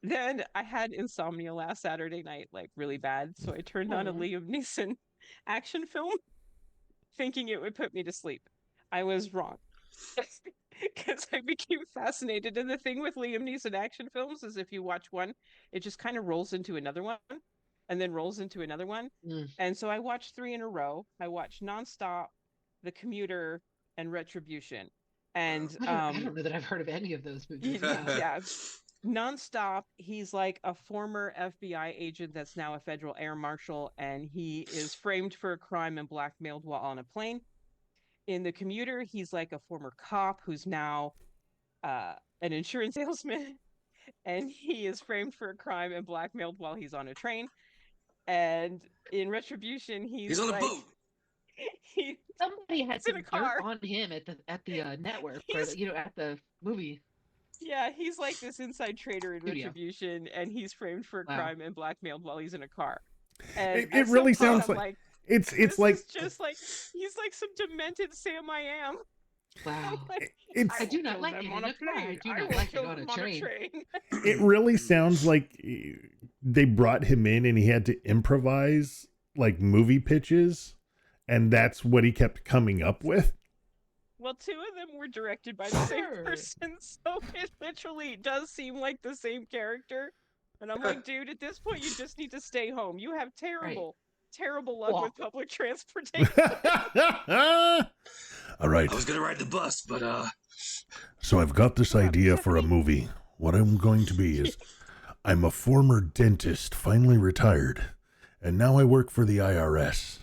Then I had insomnia last Saturday night, like really bad. So I turned on a Liam Neeson action film, thinking it would put me to sleep. I was wrong. Because I became fascinated. And the thing with Liam Neeson action films is if you watch one, it just kind of rolls into another one and then rolls into another one. And so I watched 3 in a row. I watched Nonstop, The Commuter, and Retribution. And I don't know that I've heard of any of those movies. yeah. Nonstop, he's like a former FBI agent that's now a federal air marshal, and he is framed for a crime and blackmailed while on a plane. In The Commuter, he's like a former cop who's now an insurance salesman, and he is framed for a crime and blackmailed while he's on a train. And in Retribution, he's on a like, boat. Somebody had He's in some a car. dirt on him at the network or at the movie. Yeah, he's like this inside trader in Studio. Retribution, and he's framed for a Wow. crime and blackmailed while he's in a car. And It really sounds I'm like it's like is just like he's like some demented Sam I Am. Wow. Like, it's I do not kill like them it on in a a car. I plane. do I not will like it kill on a them train. it really sounds like they brought him in and he had to improvise like movie pitches, and that's what he kept coming up with. Well, 2 of them were directed by the same person, so it literally does seem like the same character. And I'm like, dude, at this point, you just need to stay home. You have terrible luck with public transportation. All right. I was gonna ride the bus, but So I've got this idea for a movie. What I'm going to be is I'm a former dentist, finally retired, and now I work for the IRS.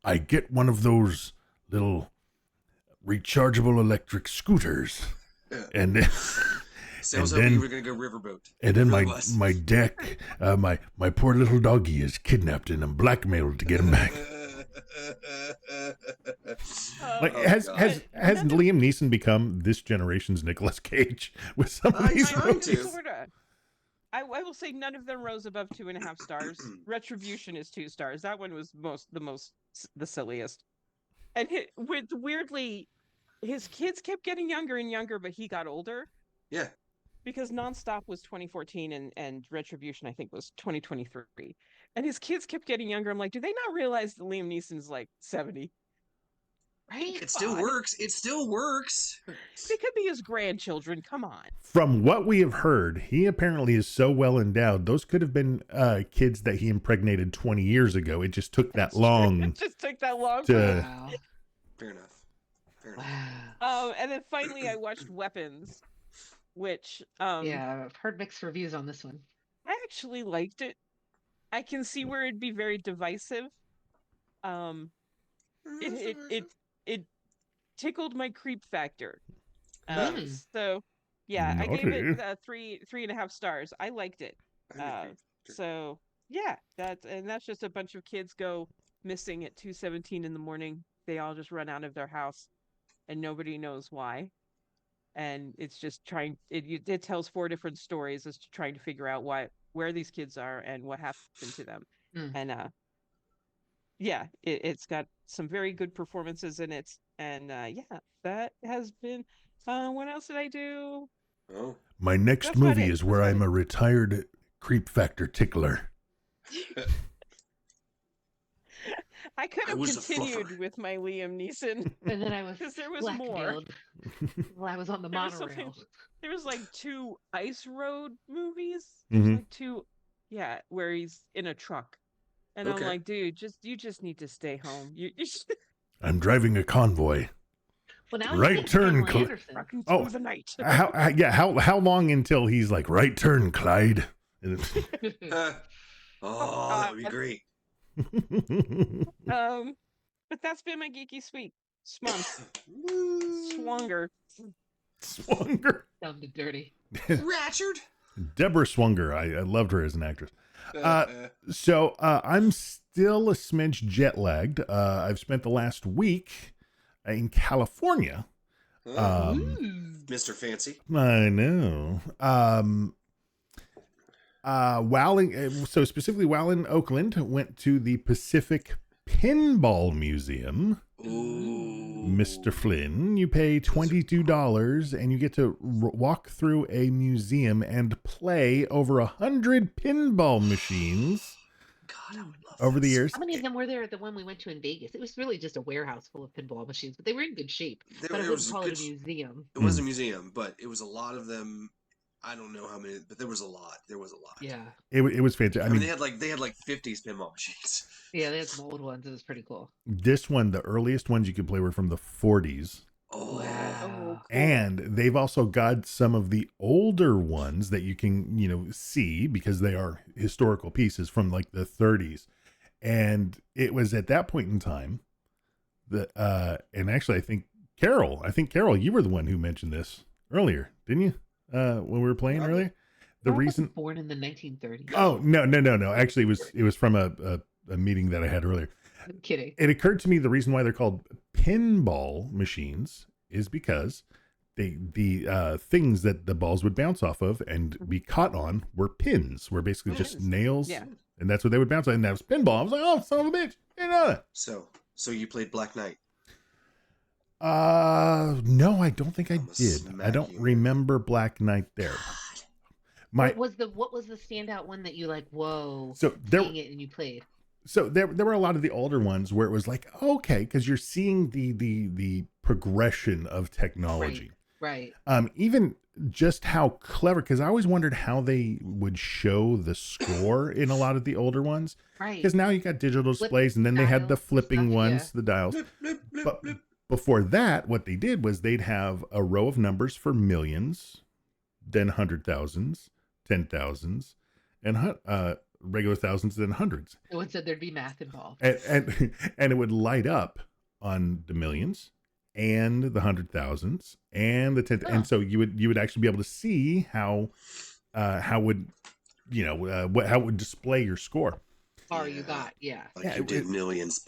I get one of those little rechargeable electric scooters, and then, sounds like we were gonna go riverboat. and then Really my was. my deck, my poor little doggy is kidnapped and I'm blackmailed to get him back. Like has Liam Neeson become this generation's Nicolas Cage with some of these trying movies? to. Sorta. I will say none of them rose above 2.5 stars. Retribution is 2 stars. That one was the silliest. And with weirdly his kids kept getting younger and younger, but he got older. Yeah. Because Nonstop was 2014 and Retribution, I think, was 2023. And his kids kept getting younger. I'm like, do they not realize that Liam Neeson's like 70? Right? It still works. It still works. They could be his grandchildren. Come on. From what we have heard, he apparently is so well endowed. Those could have been kids that he impregnated 20 years ago. It just took that long. It just took that long. Wow. Fair enough. Fair enough. Wow. And then finally I watched Weapons, which Yeah, I've heard mixed reviews on this one. I actually liked it. I can see where it'd be very divisive. It tickled my creep factor. So yeah, I gave it 3.5 stars. I liked it. So yeah, that's just a bunch of kids go missing at 2:17 in the morning. They all just run out of their house and nobody knows why. And it's just it tells 4 different stories as to trying to figure out where these kids are and what happened to them. And yeah, it's got some very good performances in it. And yeah, that has been what else did I do? Oh. My next movie is where I'm a retired creep factor tickler. I could have continued with my Liam Neeson. And then I was because there was more. Well, I was on the monorail. There was like 2 Ice Road movies. Mm-hmm. There's like 2, yeah, where he's in a truck. And I'm like, dude, you just need to stay home. You I'm driving a convoy. Well, now right turn, oh, the night. how long until he's like, right turn, Clyde? That would be great. But that's been my geeky sweet month. Swanger. Sounded dirty. Ratchard. Deborah Swanger. I loved her as an actress. So I'm still a smidge jet lagged. I've spent the last week in California. Mr. Fancy. I know. So specifically while in Oakland, went to the Pacific Pinball Museum. Ooh. Mr. Flynn, you pay $22 and you get to walk through a museum and play over 100 pinball machines. God, I would love over the years. How many of them were there at the one we went to in Vegas? It was really just a warehouse full of pinball machines, but they were in good shape. But I wouldn't call it a museum. It was a museum, but it was a lot of them. I don't know how many, but there was a lot. Yeah. It was fantastic. I mean, they had like 50s pinball machines. Yeah, they had some old ones. It was pretty cool. This one, the earliest ones you could play were from the 40s. Oh, wow. Cool. And they've also got some of the older ones that you can, see because they are historical pieces from like the 30s. And it was at that point in time that, and actually I think Carol, you were the one who mentioned this earlier, didn't you? When we were playing earlier, the reason born in the 1930s. Oh, no. Actually, it was from a meeting that I had earlier. I'm kidding. It occurred to me the reason why they're called pinball machines is because the things that the balls would bounce off of and be caught on were pins, were basically just nails. Yeah. And that's what they would bounce on. And that was pinball. I was like, oh, son of a bitch. You know that. So you played Black Knight? No, I don't think I did. I don't remember Black Knight there. What was the standout one that you like? Whoa! So seeing it and you played. So there were a lot of the older ones where it was like, okay, because you're seeing the progression of technology, right? Even just how clever. Because I always wondered how they would show the score in a lot of the older ones, right? Because now you got digital displays, and then they had the flipping ones, the dials. But before that, what they did was they'd have a row of numbers for millions, then 100,000s, 10,000s, and regular thousands, then hundreds. No one said there'd be math involved. And it would light up on the millions and the 100,000s and the 10. Oh. And so you would actually be able to see how would how it would display your score. You got, like you did millions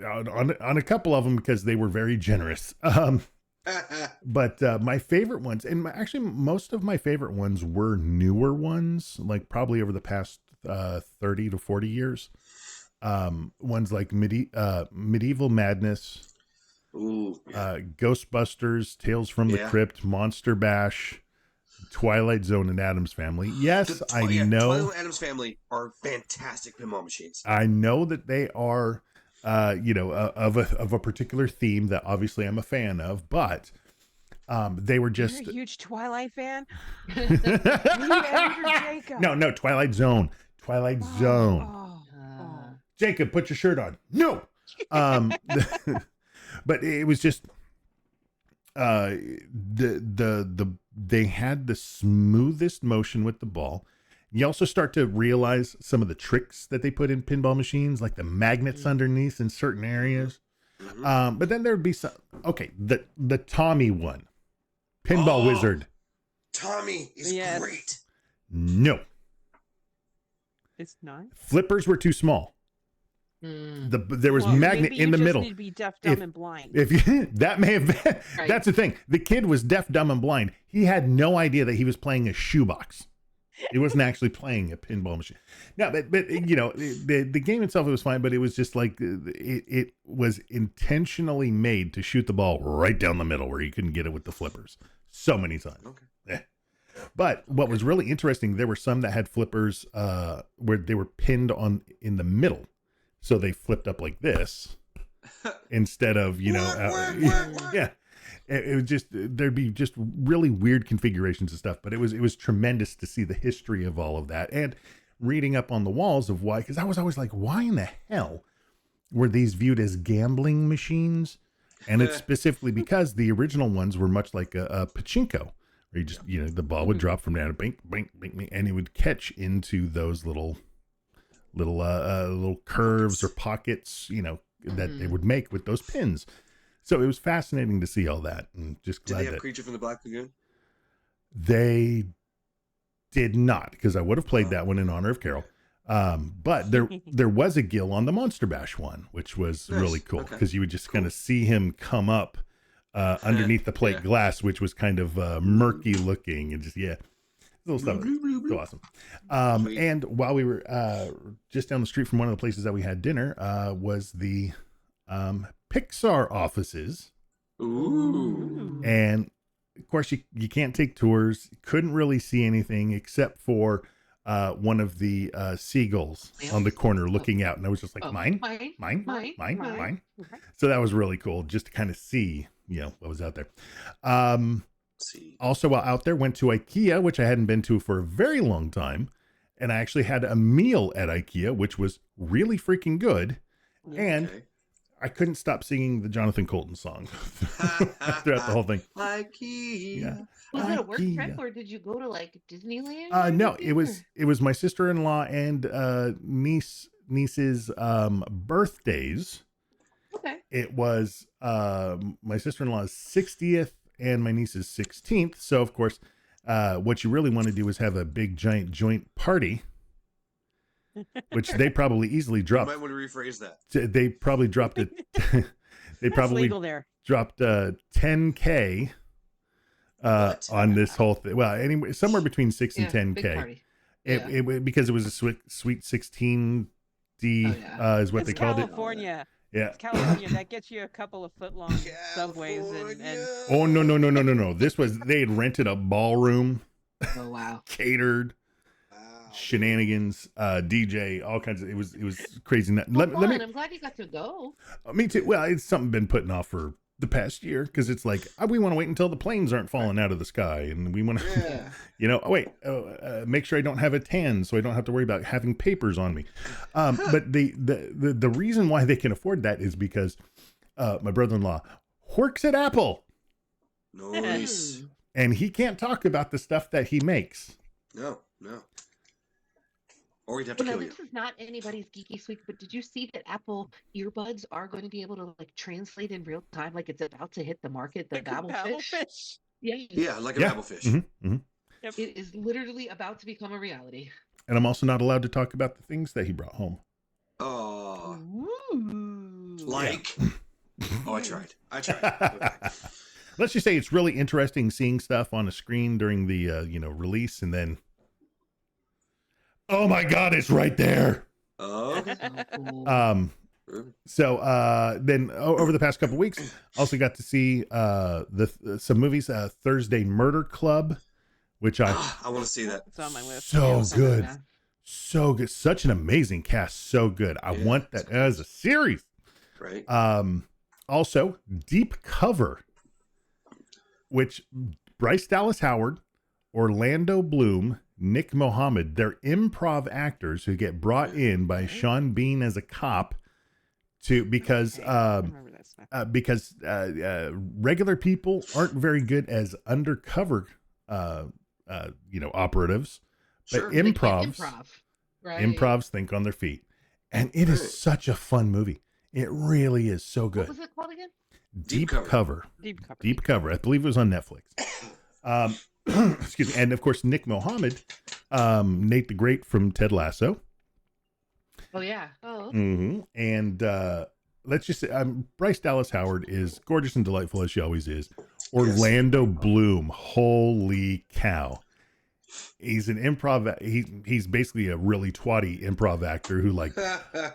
on a couple of them because they were very generous. But my favorite ones, and actually most of my favorite ones were newer ones, like probably over the past 30 to 40 years. Ones like Medieval Madness, Ooh. Yeah. Ghostbusters, Tales from the Yeah. Crypt, Monster Bash, Twilight Zone, and Adam's Family. Yes, I know. Twilight and Adam's Family are fantastic pinball machines. I know that they are, of a particular theme that obviously I'm a fan of, but they were just. You're a huge Twilight fan. Jacob. No, Twilight Zone. Twilight Zone. Oh. Jacob, put your shirt on. No. But it was just they had the smoothest motion with the ball. You also start to realize some of the tricks that they put in pinball machines, like the magnets underneath in certain areas. But then there would be some. Okay, the Tommy one, Pinball Wizard. Tommy is great. No, It's not. flippers were too small. There was magnet in the middle. Need to be deaf, dumb, and blind. If you, that may have been, Right. That's the thing. The kid was deaf, dumb, and blind. He had no idea that he was playing a shoebox. He wasn't actually playing a pinball machine. No, but the game itself, it was fine, but it was just like it was intentionally made to shoot the ball right down the middle where you couldn't get it with the flippers so many times. Okay. Yeah. But what was really interesting, there were some that had flippers where they were pinned on in the middle. So they flipped up like this instead of, yeah. It was just, there'd be just really weird configurations and stuff, but it was tremendous to see the history of all of that and reading up on the walls of why, because I was always like, why in the hell were these viewed as gambling machines? And it's specifically because the original ones were much like a pachinko, where you just, the ball would drop from down, bink, bink, bink, bink, and it would catch into those little curves or pockets, that they would make with those pins. So it was fascinating to see all that, and just glad Did they have that Creature from the Black Lagoon? they did not, because I would have played that one in honor of Carol. But there was a gill on the Monster Bash one, which was Nice. really cool, Okay. because you would just kind of see him come up underneath the plate glass, which was kind of murky looking, and just little stuff. So awesome. And while we were just down the street from one of the places that we had dinner, was the Pixar offices. Ooh. And of course, you can't take tours. Couldn't really see anything except for one of the seagulls on the corner looking out, and I was just like, mine. So that was really cool, just to kind of see, what was out there. Also, while out there, went to IKEA, which I hadn't been to for a very long time, and I actually had a meal at IKEA, which was really freaking good, and I couldn't stop singing the Jonathan Colton song throughout the whole thing. IKEA. Yeah. Was it a work IKEA. trip or did you go to like Disneyland? or No, anything, it was my sister-in-law and niece's birthdays. or- Okay. It was my sister-in-law's 60th and my niece's 16th. So of course, what you really want to do is have a big giant joint party, which they probably easily You dropped. might want to rephrase that. They probably dropped it. They That's probably legal there. dropped $10K What? on this whole thing. Well, anyway, somewhere between 6 and Yeah, big 10K. party. Because it was a sweet 16D is what It's they called it. California. Yeah. It's California. That gets you a couple of foot long subways and Oh no. They had rented a ballroom, Oh wow. catered, shenanigans, DJ, all kinds of. It was crazy. Well, fun. I'm glad you got to go. Me too. Well, it's something been putting off for the past year, because it's like we want to wait until the planes aren't falling out of the sky, and we want to, make sure I don't have a tan, so I don't have to worry about having papers on me. But the reason why they can afford that is because my brother-in-law works at Apple, Nice. and he can't talk about the stuff that he makes. No. Or he'd have to Well, now kill you. this is not anybody's geeky sweet, but did you see that Apple earbuds are going to be able to like translate in real time, like it's about to hit the market? The like a babblefish. babblefish. Yeah. Yeah, like a Yeah. babblefish. Mm-hmm. It is literally about to become a reality. And I'm also not allowed to talk about the things that he brought home. Oh, Ooh. like. Oh, I tried. Okay. Let's just say it's really interesting seeing stuff on a screen during the release, and then, oh my God, it's right there. Oh, So cool. So then over the past couple weeks, also got to see some movies. Thursday Murder Club, which I want to see that. It's on my list. so Yeah, good, yeah. so good, such an amazing cast, so good. I want that as a series. Right. Also Deep Cover, which Bryce Dallas Howard, Orlando Bloom, Nick Mohammed, they're improv actors who get brought in by Sean Bean as a cop because regular people aren't very good as undercover operatives, Sure. but They can't improvs right? think on their feet, and it is such a fun movie. It really is so good. What was it called again? Deep Cover. Deep Cover. I believe it was on Netflix. Excuse me. And of course, Nick Mohammed, Nate the Great from Ted Lasso. Oh yeah. Oh. Mm-hmm. And let's just say Bryce Dallas Howard is gorgeous and delightful as she always is. Orlando Bloom, holy cow. He's an improv. He's basically a really twatty improv actor who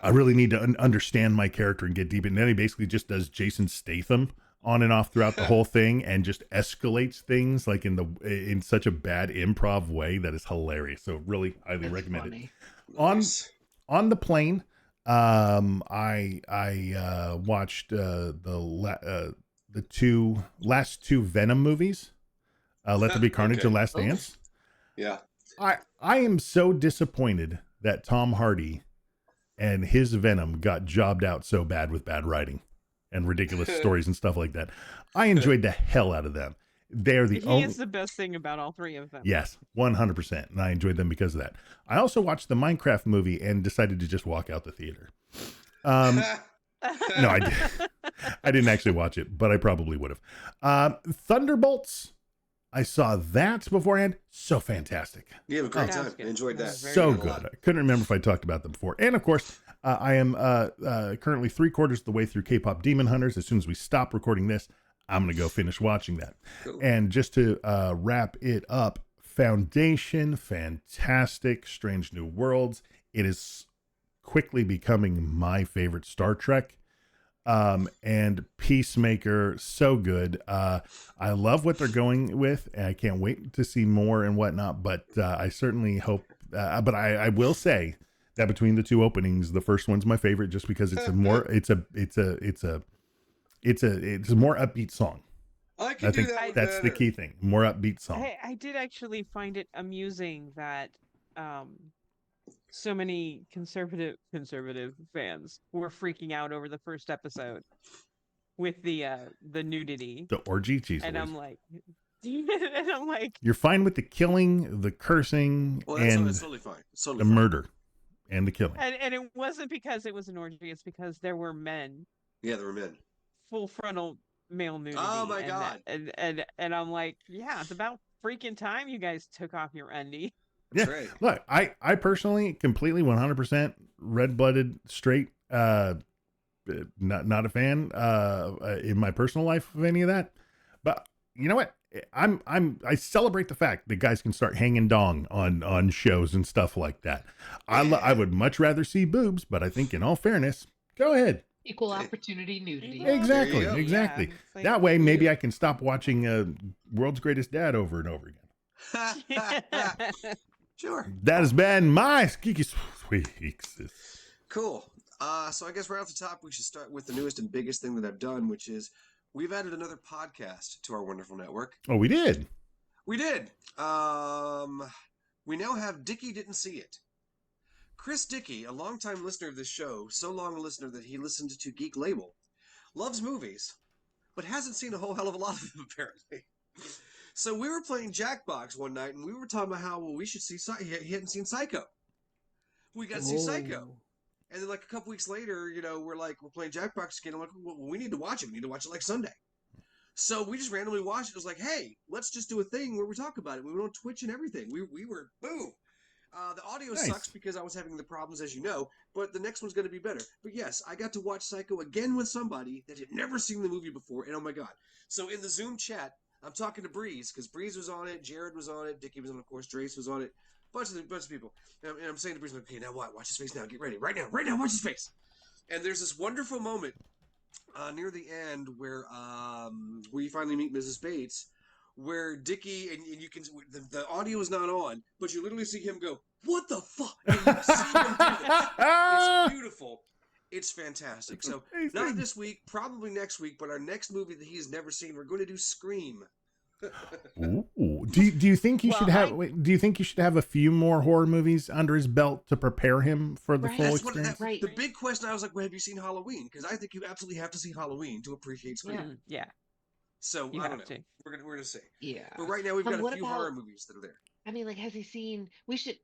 I really need to understand my character and get deep. And then he basically just does Jason Statham on and off throughout the whole thing and just escalates things in such a bad improv way that is hilarious. So really highly recommend it. On the plane, I watched the last two Venom movies, Let There Be Carnage and Last Dance. Yeah. I am so disappointed that Tom Hardy and his Venom got jobbed out so bad with bad writing and ridiculous stories and stuff like that. I enjoyed the hell out of them. They're the He is the best thing about all three of them. Yes, 100%. And I enjoyed them because of that. I also watched the Minecraft movie and decided to just walk out the theater. No, I didn't actually watch it, but I probably would have. Thunderbolts. I saw that beforehand. So fantastic. You have a great time. I enjoyed that. So good. I couldn't remember if I talked about them before. And of course, I am currently 3/4 of the way through K-Pop Demon Hunters. As soon as we stop recording this, I'm going to go finish watching that. Cool. And just to wrap it up, Foundation, fantastic. Strange New Worlds. It is quickly becoming my favorite Star Trek. And Peacemaker, so good. I love what they're going with, and I can't wait to see more and whatnot. But I certainly hope. But I will say that between the two openings, the first one's my favorite, just because it's a more upbeat song. I think that's the key thing. More upbeat song. I did actually find it amusing that so many conservative fans were freaking out over the first episode with the nudity, the orgy, Jesus. And I'm like, you're fine with the killing, the cursing, and that's totally fine. The murder and the killing. And it wasn't because it was an orgy; it's because there were men. Yeah, there were men. Full frontal male nudity. Oh my god! And I'm like, yeah, it's about freaking time you guys took off your undie. Yeah, right. Look, I personally completely 100% red-blooded straight. Not a fan in my personal life of any of that. But you know what? I celebrate the fact that guys can start hanging dong on shows and stuff like that. I would much rather see boobs, but I think in all fairness, go ahead. Equal opportunity nudity. Exactly. Yeah, like, that way, maybe I can stop watching World's Greatest Dad over and over again. Sure. That has been my Geeky Weeks. Cool. So I guess right off the top, we should start with the newest and biggest thing that I've done, which is we've added another podcast to our wonderful network. Oh, we did? We did. We now have Dickie Didn't See It. Chris Dickey, a longtime listener of this show, so long a listener that he listened to Geek Label, loves movies, but hasn't seen a whole hell of a lot of them, apparently. So we were playing Jackbox one night, and we were talking about how we should see. He hadn't seen Psycho. We got to see Psycho, and then like a couple weeks later, we're playing Jackbox again. I'm like, well, we need to watch it. We need to watch it like Sunday. So we just randomly watched it. It was like, hey, let's just do a thing where we talk about it. We went on Twitch and everything. We were boom. The audio sucks because I was having the problems, as you know, but the next one's going to be better. But yes, I got to watch Psycho again with somebody that had never seen the movie before, and oh my god. So in the Zoom chat, I'm talking to Breeze, because Breeze was on it, Jared was on it, Dickie was on it, of course, Drace was on it, bunch of people. And I'm saying to Breeze, okay, now what? Watch his face now, get ready. Right now, watch his face. And there's this wonderful moment near the end where you finally meet Mrs. Bates, where Dickie and you can the audio is not on, but you literally see him go, "What the fuck?" And you see him do this. It's beautiful. It's fantastic. So not this week, probably next week, but our next movie that he's never seen, we're going to do Scream. Ooh. Do you think you should have? Do you think you should have a few more horror movies under his belt to prepare him for the full experience? The big question I was like, well, have you seen Halloween? Because I think you absolutely have to see Halloween to appreciate Scream. Yeah. So You I don't have know. to. We're gonna see. Yeah. But right now we've got a few horror movies that are there. I mean, like, has he seen? You should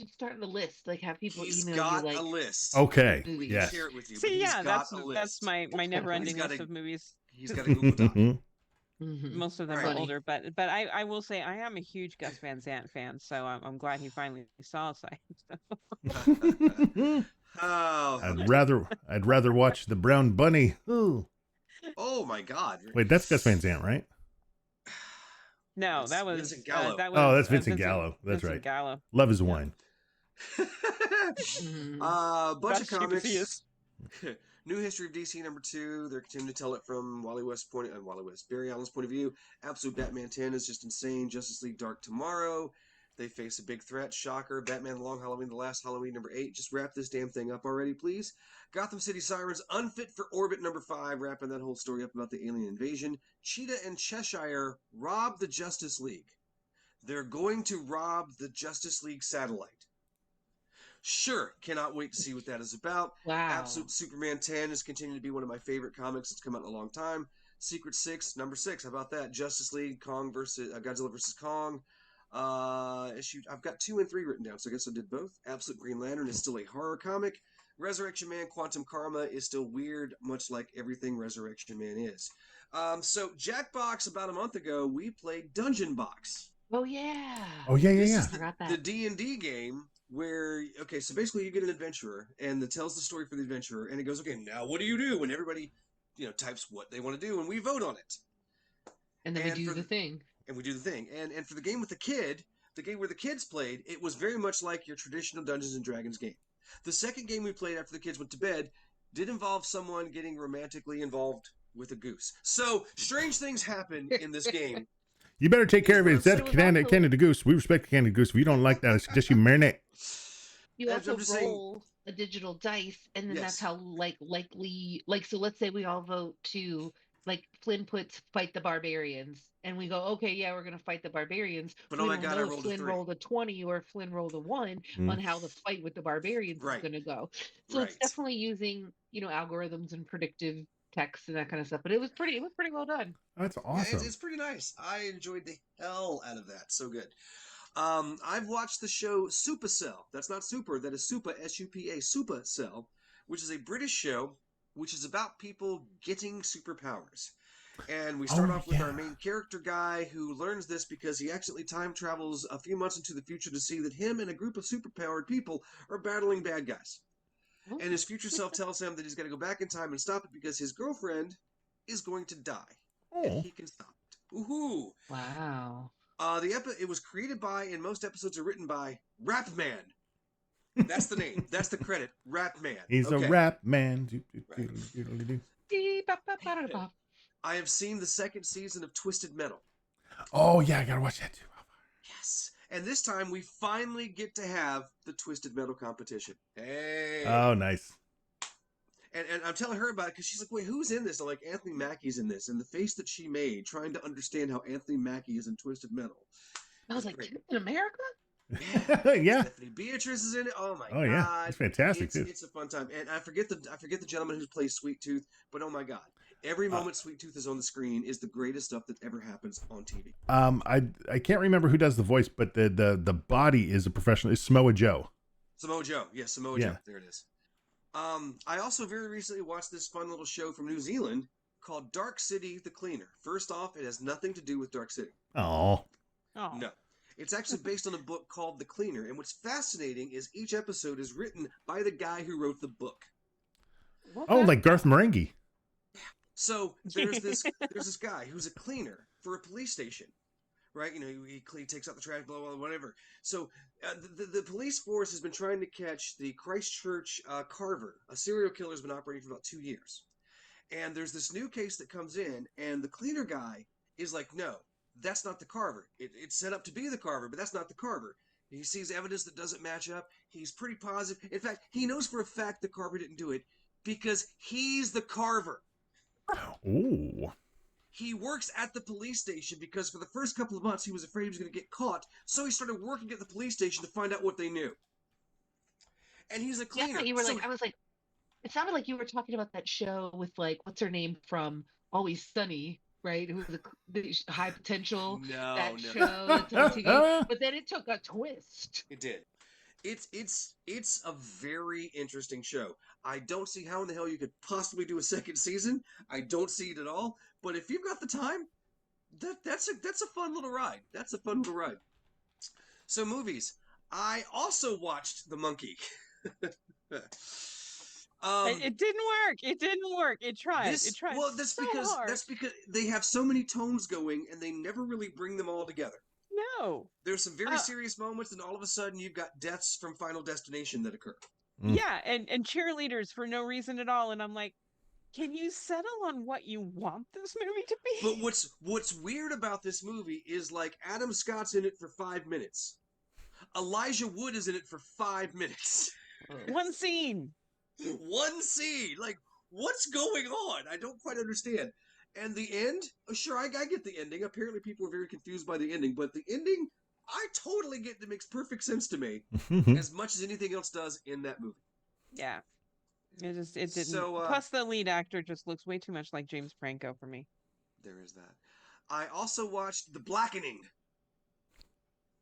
start the list. Like, have people email got you like a list. Okay. We yes. can share it with you. See, yeah, that's my never-ending list of movies. He's got a Google Doc. Most of them are older, but I will say I am a huge Gus Van Sant fan, so I'm glad he finally saw Sight. Oh, I'd rather watch the Brown Bunny. Ooh. Oh my God! Wait, that's Gus Van Sant, right? No, that was Vincent Gallo. That's Vincent Gallo. That's Vincent right. Gallo. Love is wine. Bunch of comics. New History of DC #2. They're continuing to tell it from Barry Allen's point of view. Absolute Batman 10 is just insane. Justice League Dark tomorrow. They face a big threat. Shocker. Batman: The Long Halloween, The Last Halloween #8. Just wrap this damn thing up already, please. Gotham City Sirens Unfit for Orbit #5. Wrapping that whole story up about the alien invasion. Cheetah and Cheshire rob the Justice League. They're going to rob the Justice League satellite. Sure, cannot wait to see what that is about. Wow. Absolute Superman 10 is continuing to be one of my favorite comics. It's come out in a long time. Secret 6, #6. How about that? Justice League, Godzilla versus Kong. I've got 2 and 3 written down, so I guess I did both. Absolute Green Lantern is still a horror comic. Resurrection Man, Quantum Karma is still weird, much like everything Resurrection Man is. So Jackbox, about a month ago, we played Dungeon Box. Oh yeah. This is the D&D game where, so basically you get an adventurer and it tells the story for the adventurer and it goes, okay, now what do you do? And everybody, types what they want to do and we vote on it. And then we do the thing. And we do the thing. And for the game with the kid, the game where the kids played, it was very much like your traditional Dungeons & Dragons game. The second game we played after the kids went to bed did involve someone getting romantically involved with a goose. So strange things happen in this game. You better take care of it. It's that Canada Goose. We respect Canada Goose. If you don't like that, I suggest you marinate. You also roll a digital dice, and then that's how likely. So let's say we all vote to Flynn puts fight the barbarians, and we go, okay, yeah, we're gonna fight the barbarians. But oh my God, I rolled Flynn rolled a 20 or Flynn rolled a 1 on how the fight with the barbarians is gonna go. So it's definitely using algorithms and predictive text and that kind of stuff. But it was pretty well done. That's awesome. Yeah, it's pretty nice. I enjoyed the hell out of that. So good. I've watched the show Supercell. That's not super. That is Super, S-U-P-A, Supercell, which is a British show which is about people getting superpowers. And we start off with our main character guy who learns this because he accidentally time travels a few months into the future to see that him and a group of superpowered people are battling bad guys. And his future self tells him that he's got to go back in time and stop it because his girlfriend is going to die. And he can stop it. Woohoo! Wow. It was created by, and most episodes are written by, Rap Man. That's the name. That's the credit. Rap Man. He's a rap man. I have seen the second season of Twisted Metal. Oh, yeah, I gotta watch that too. Yes. And this time we finally get to have the Twisted Metal competition. Hey. Oh, nice. And I'm telling her about it because she's like, wait, who's in this? I'm like, Anthony Mackie's in this. And the face that she made trying to understand how Anthony Mackie is in Twisted Metal. I was like, in America? Yeah. Stephanie Beatrice is in it. Oh my god. Oh yeah. It's fantastic too. It's a fun time. And I forget the gentleman who plays Sweet Tooth, but oh my god. Every moment Sweet Tooth is on the screen is the greatest stuff that ever happens on TV. I can't remember who does the voice, but the body is a professional. It's Samoa Joe. Samoa Joe. Yes, Samoa Joe. There it is. I also very recently watched this fun little show from New Zealand called Dark City the Cleaner. First off, it has nothing to do with Dark City. Oh. No. It's actually based on a book called The Cleaner, and what's fascinating is each episode is written by the guy who wrote the book. Oh, like Garth Marenghi. So there's this guy who's a cleaner for a police station, right? He takes out the trash, blah, blah, blah, whatever. So the police force has been trying to catch the Christchurch Carver. A serial killer has been operating for about 2 years. And there's this new case that comes in, and the cleaner guy is like, no, that's not the Carver. It's set up to be the Carver, but that's not the Carver. He sees evidence that doesn't match up. He's pretty positive. In fact, he knows for a fact the Carver didn't do it because he's the Carver. Ooh. He works at the police station because for the first couple of months he was afraid he was going to get caught, so he started working at the police station to find out what they knew. And he's a Yeah, I cleaner. thought you were like, I was like, it sounded like you were talking about that show with like, what's her name from Always Sunny, right? Who was the high potential, that show that's on TV. But then it took a twist. It did. It's a very interesting show. I don't see how in the hell you could possibly do a second season. I don't see it at all. But if you've got the time, that's a fun little ride. That's a fun little ride. So movies. I also watched The Monkey. It didn't work. It didn't work. It tried. It tried. Well, that's because they have so many tones going, and they never really bring them all together. No. There's some very serious moments, and all of a sudden you've got deaths from Final Destination that occur. Yeah, and cheerleaders for no reason at all, and I'm like, can you settle on what you want this movie to be? But what's weird about this movie is like Adam Scott's in it for 5 minutes. Elijah Wood is in it for 5 minutes. One scene. One scene. Like, what's going on? I don't quite understand. And the end? Sure, I get the ending. Apparently people were very confused by the ending, but the ending, I totally get. It makes perfect sense to me, as much as anything else does in that movie. Yeah. It didn't. So, plus, the lead actor just looks way too much like James Franco for me. There is that. I also watched The Blackening.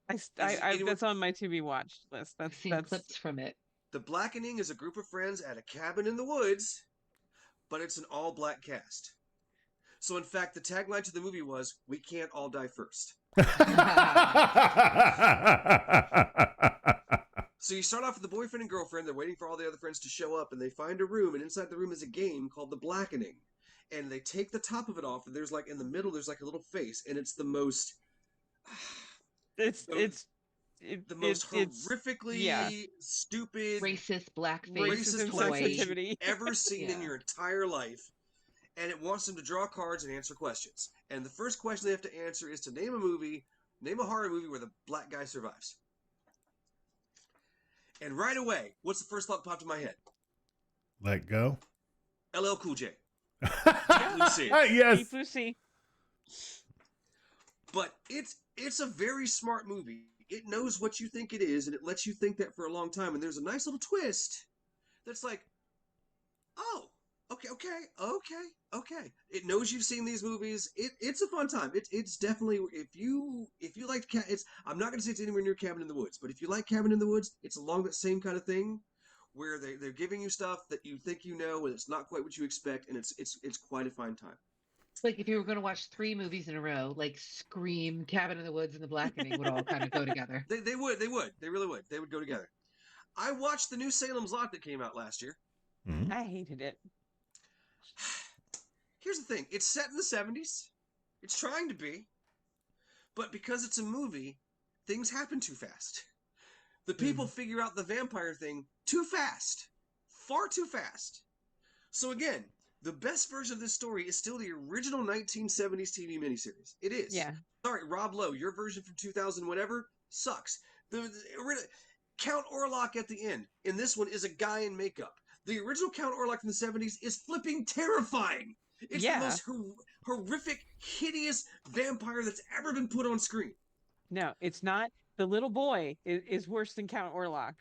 That's on my to be watched list. I've seen clips from it. The Blackening is a group of friends at a cabin in the woods, but it's an all-black cast. So, in fact, the tagline to the movie was, "We can't all die first." So you start off with the boyfriend and girlfriend. They're waiting for all the other friends to show up, and they find a room, and inside the room is a game called The Blackening. And they take the top of it off, and there's like, in the middle, there's like a little face, and it's the most... the most horrifically stupid... Racist blackface racist sensitivity you've ever seen in your entire life. And it wants them to draw cards and answer questions. And the first question they have to answer is to name a horror movie where the black guy survives. And right away, what's the first thought that popped in my head? Let Go. LL Cool J. Deep Blue Sea. Yes. Deep Blue Sea. But it's a very smart movie. It knows what you think it is, and it lets you think that for a long time. And there's a nice little twist that's like, oh, okay. It knows you've seen these movies. It's a fun time. It's definitely, if you like I'm not going to say it's anywhere near Cabin in the Woods, but if you like Cabin in the Woods, it's along that same kind of thing where they're giving you stuff that you think you know and it's not quite what you expect, and it's quite a fine time. It's like if you were going to watch 3 movies in a row, like Scream, Cabin in the Woods, and The Blackening would all kind of go together. They would. They really would. They would go together. I watched the new Salem's Lot that came out last year. Mm-hmm. I hated it. Here's the thing. It's set in the 70s. It's trying to be. But because it's a movie, things happen too fast. The people figure out the vampire thing too fast. Far too fast. So again, the best version of this story is still the original 1970s TV miniseries. It is. Yeah. Sorry, Rob Lowe, your version from 2000 whatever sucks. The Count Orlok at the end in this one is a guy in makeup. The original Count Orlok in the 70s is flipping terrifying. It's the most horrific, hideous vampire that's ever been put on screen. No, it's not. The little boy is worse than Count Orlok.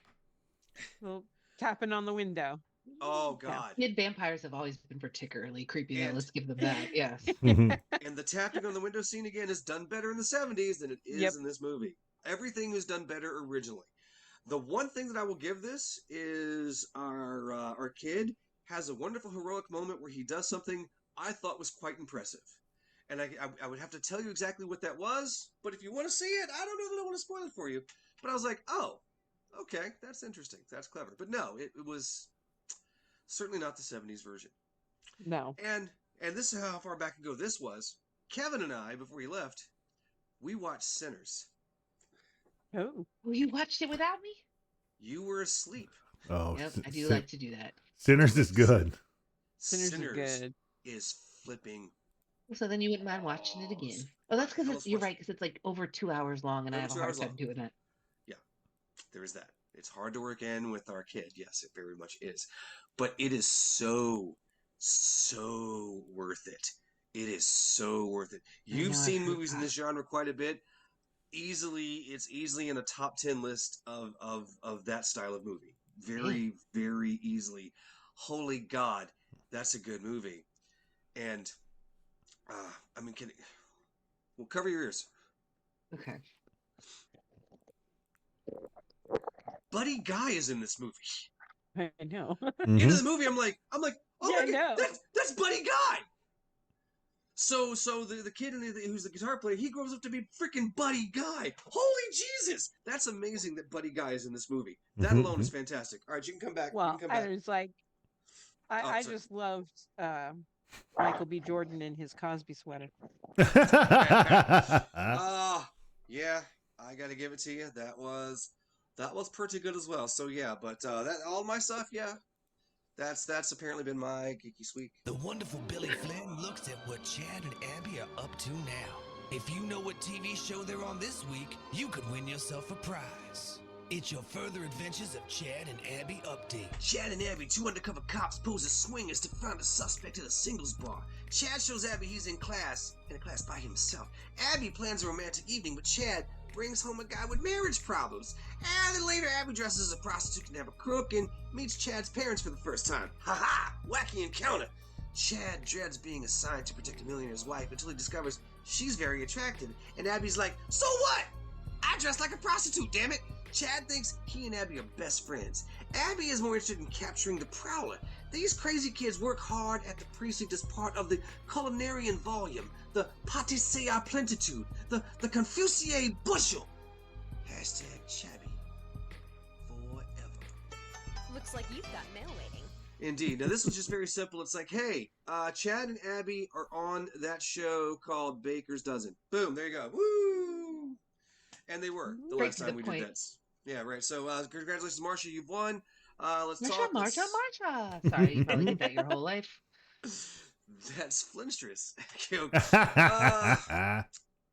Well, tapping on the window. Oh, God. Kid vampires have always been particularly creepy, though. Let's give them that, yes. Mm-hmm. And the tapping on the window scene, again, is done better in the 70s than it is in this movie. Everything is done better originally. The one thing that I will give this is our kid has a wonderful heroic moment where he does something I thought was quite impressive. And I would have to tell you exactly what that was, but if you want to see it, I don't know that I want to spoil it for you. But I was like, oh, okay, that's interesting. That's clever. But no, it was certainly not the 70s version. No. And this is how far back ago this was. Kevin and I, before he left, we watched Sinners. Oh, Well, you watched it without me? You were asleep. Oh, Yep, I do like to do that. Sinners is good. Sinners is good. is flipping. So then you wouldn't mind watching it again. Oh, that's because you're right, because it's like over 2 hours long, and I Over have a 2 hard hours time long. doing that. Yeah, there is that. It's hard to work in with our kid. Yes, it very much is. But it is so worth it. It is so worth it. You've seen movies in this genre quite a bit. It's easily in a top 10 list of that style of movie. Very, very easily. Holy God, that's a good movie. And, I mean, well, cover your ears. Okay. Buddy Guy is in this movie. I know. End of the movie, I'm like, oh Yeah, my God, no. that's Buddy Guy. So the kid who's the guitar player, he grows up to be freaking Buddy Guy. Holy Jesus, that's amazing that Buddy Guy is in this movie. That alone is fantastic. All right, you can come back. Well, you can come back. I was like, I just loved Michael B. Jordan in his Cosby sweater. Yeah, I gotta give it to you. That was pretty good as well. So yeah, but that all my stuff, yeah. That's apparently been my geeky sweek. The wonderful Billy Flynn looks at what Chad and Abby are up to now. If you know what TV show they're on this week, you could win yourself a prize. It's your further adventures of Chad and Abby update. Chad and Abby, two undercover cops, pose as swingers to find a suspect at a singles bar. Chad shows Abby he's in a class by himself. Abby plans a romantic evening, but Chad brings home a guy with marriage problems. And then later, Abby dresses as a prostitute and have a crook and meets Chad's parents for the first time. Ha-ha! Wacky encounter! Chad dreads being assigned to protect a millionaire's wife until he discovers she's very attractive. And Abby's like, so what? I dress like a prostitute, damn it! Chad thinks he and Abby are best friends. Abby is more interested in capturing the Prowler. These crazy kids work hard at the precinct as part of the culinarian volume, the pâtisserie à plénitude, the Confucier bushel. Hashtag Chabby. Forever. Looks like you've got mail waiting. Indeed. Now this was just very simple. It's like, hey, Chad and Abby are on that show called Baker's Dozen. Boom, there you go. Woo! And they were the last time we did that. Yeah, right. So congratulations, Marsha, you've won. Let's talk. Marsha. Sorry, you probably did that your whole life. That's flinstrous.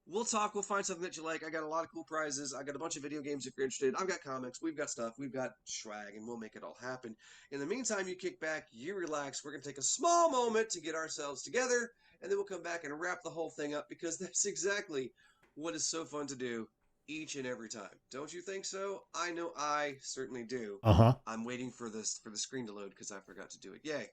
We'll talk. We'll find something that you like. I got a lot of cool prizes. I got a bunch of video games if you're interested. I've got comics. We've got stuff. We've got swag, and we'll make it all happen. In the meantime, you kick back. You relax. We're going to take a small moment to get ourselves together, and then we'll come back and wrap the whole thing up because that's exactly what is so fun to do each and every time. Don't you think so? I know I certainly do. Uh-huh. I'm waiting for the screen to load because I forgot to do it. Yay.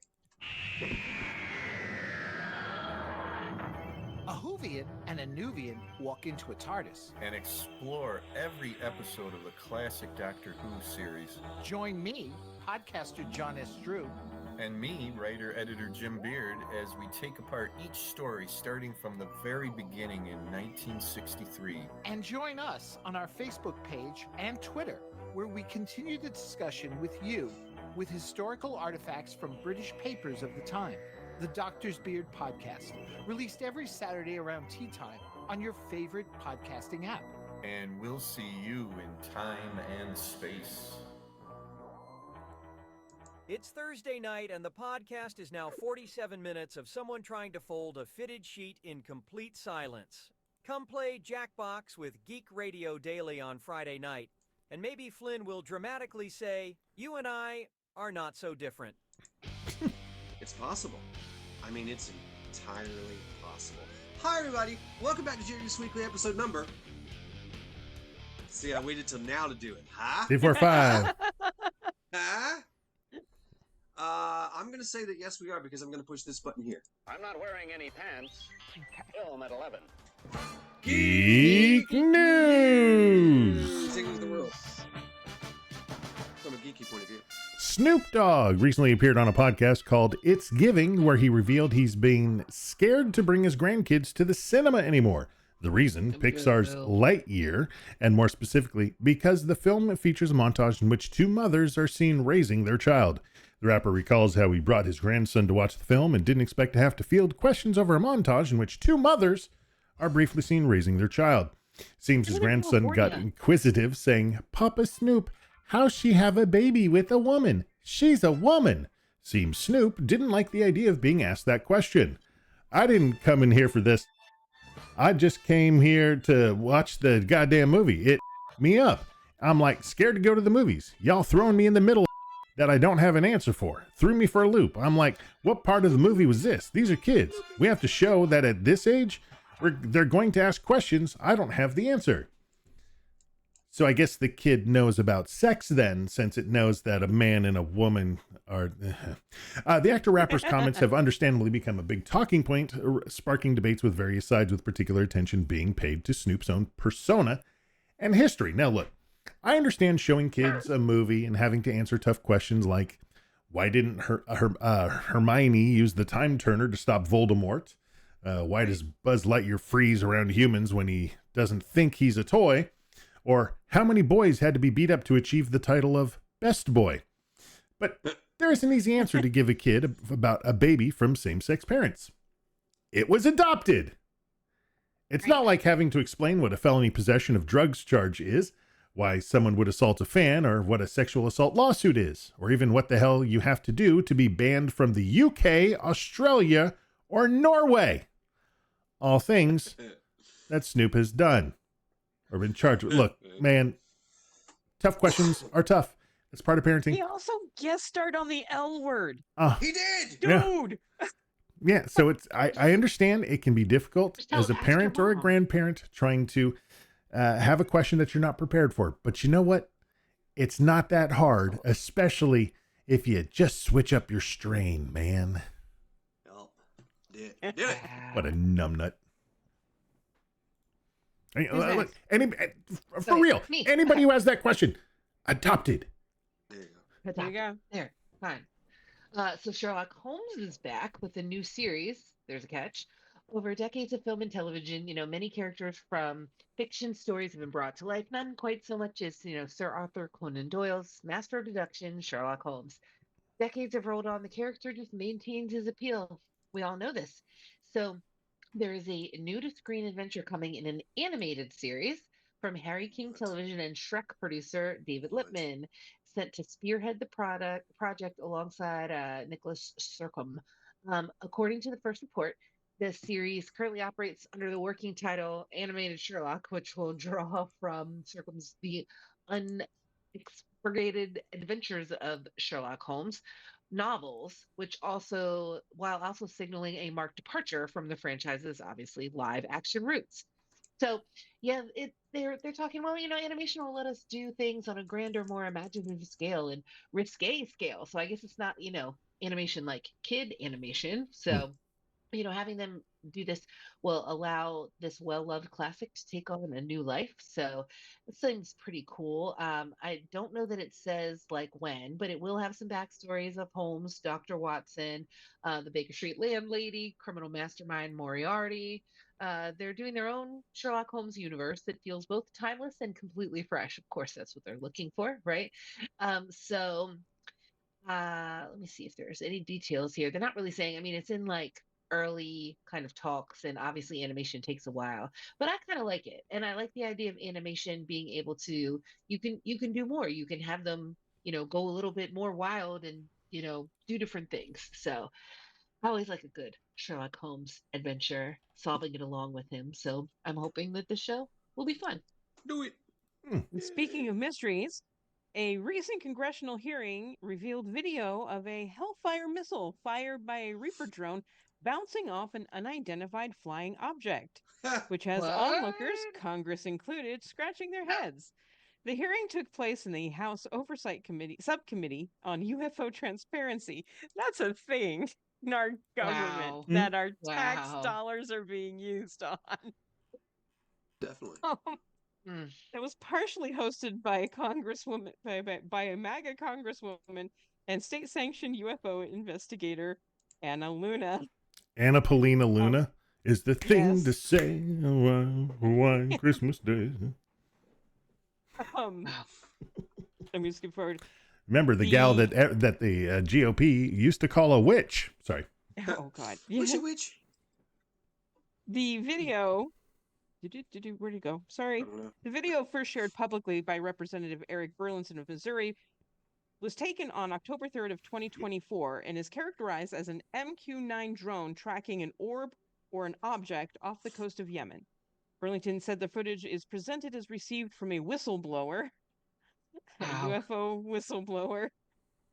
A Whovian and a Nuvian walk into a TARDIS and explore every episode of the classic Doctor Who series. Join me, podcaster John S. Drew, and me, writer-editor Jim Beard, as we take apart each story starting from the very beginning in 1963. And join us on our Facebook page and Twitter, where we continue the discussion with you with historical artifacts from British papers of the time. The Doctor's Beard podcast, released every Saturday around tea time on your favorite podcasting app. And we'll see you in time and space. It's Thursday night, and the podcast is now 47 minutes of someone trying to fold a fitted sheet in complete silence. Come play Jackbox with Geek Radio Daily on Friday night, and maybe Flynn will dramatically say, "You and I are not so different." It's possible. I mean, it's entirely possible. Hi, everybody. Welcome back to GRD Weekly episode number. See, I waited till now to do it. Huh? 345. Huh? I'm going to say that yes, we are, because I'm going to push this button here. I'm not wearing any pants. Film at 11. Geek News! Singing the world. From a geeky point of view. Snoop Dogg recently appeared on a podcast called It's Giving, where he revealed he's being scared to bring his grandkids to the cinema anymore. The reason, Pixar's Lightyear, and more specifically, because the film features a montage in which two mothers are seen raising their child. The rapper recalls how he brought his grandson to watch the film and didn't expect to have to field questions over a montage in which two mothers are briefly seen raising their child. Seems his grandson got inquisitive, saying, "Papa Snoop, how's she have a baby with a woman? She's a woman." Seems Snoop didn't like the idea of being asked that question. "I didn't come in here for this. I just came here to watch the goddamn movie. It me up. I'm like scared to go to the movies. Y'all throwing me in the middle that I don't have an answer for. Threw me for a loop. I'm like, what part of the movie was this? These are kids. We have to show that at this age, they're going to ask questions. I don't have the answer." So I guess the kid knows about sex then, since it knows that a man and a woman are... the actor-rapper's comments have understandably become a big talking point, sparking debates with various sides, with particular attention being paid to Snoop's own persona and history. Now look, I understand showing kids a movie and having to answer tough questions like, why didn't Hermione use the time turner to stop Voldemort? Why does Buzz Lightyear freeze around humans when he doesn't think he's a toy? Or how many boys had to be beat up to achieve the title of best boy? But there is an easy answer to give a kid about a baby from same-sex parents. It was adopted. It's not like having to explain what a felony possession of drugs charge is, why someone would assault a fan, or what a sexual assault lawsuit is, or even what the hell you have to do to be banned from the UK, Australia, or Norway. All things that Snoop has done or been charged with. Look, man, tough questions are tough. It's part of parenting. He also guest starred on the L Word. He did, dude. Yeah, so it's I understand it can be difficult as a parent or a grandparent trying to have a question that you're not prepared for. But you know what? It's not that hard, especially if you just switch up your strain, man. Did it. What a numbnut. Look, for real, anybody who has that question, adopted. There you go. There, fine. So Sherlock Holmes is back with a new series. There's a catch. Over decades of film and television, many characters from fiction stories have been brought to life. None quite so much as, Sir Arthur Conan Doyle's master of deduction, Sherlock Holmes. Decades have rolled on. The character just maintains his appeal. We all know this. So there is a new-to-screen adventure coming in an animated series from Harry King Television and Shrek producer David Lippman, sent to spearhead the project alongside Nicholas Sercombe. According to the first report, the series currently operates under the working title Animated Sherlock, which will draw from Sercombe's The Unexpurgated Adventures of Sherlock Holmes novels, while also signaling a marked departure from the franchise's obviously live action roots. So yeah, they're talking, well, animation will let us do things on a grander, more imaginative scale and risque scale. So I guess it's not, animation like kid animation. So having them do this will allow this well-loved classic to take on a new life. So it seems pretty cool. I don't know that it says like when, but it will have some backstories of Holmes, Dr. Watson, the Baker Street landlady, criminal mastermind Moriarty. They're doing their own Sherlock Holmes universe that feels both timeless and completely fresh. Of course, that's what they're looking for, right? Let me see if there's any details here. They're not really saying, it's in like early kind of talks, and obviously animation takes a while, but I kind of like it. And I like the idea of animation being able to, you can do more. You can have them, go a little bit more wild and, do different things. So I always like a good Sherlock Holmes adventure, solving it along with him. So I'm hoping that the show will be fun. Do it. And speaking of mysteries, a recent congressional hearing revealed video of a Hellfire missile fired by a Reaper drone bouncing off an unidentified flying object, which has onlookers, Congress included, scratching their heads. The hearing took place in the House Oversight Subcommittee on UFO Transparency. That's a thing in our government that our tax dollars are being used on. Definitely. It was partially hosted by a congresswoman, by a MAGA congresswoman and state-sanctioned UFO investigator Anna Luna. Anna Paulina Luna is the thing to say Hawaiian Christmas Day. Let me skip forward. Remember the gal that the GOP used to call a witch. Sorry. Oh God. Witch. The video Where'd he go? Sorry. The video first shared publicly by Representative Eric Burlington of Missouri was taken on October 3rd of 2024 and is characterized as an MQ-9 drone tracking an orb or an object off the coast of Yemen. Burlington said the footage is presented as received from a whistleblower, a UFO whistleblower.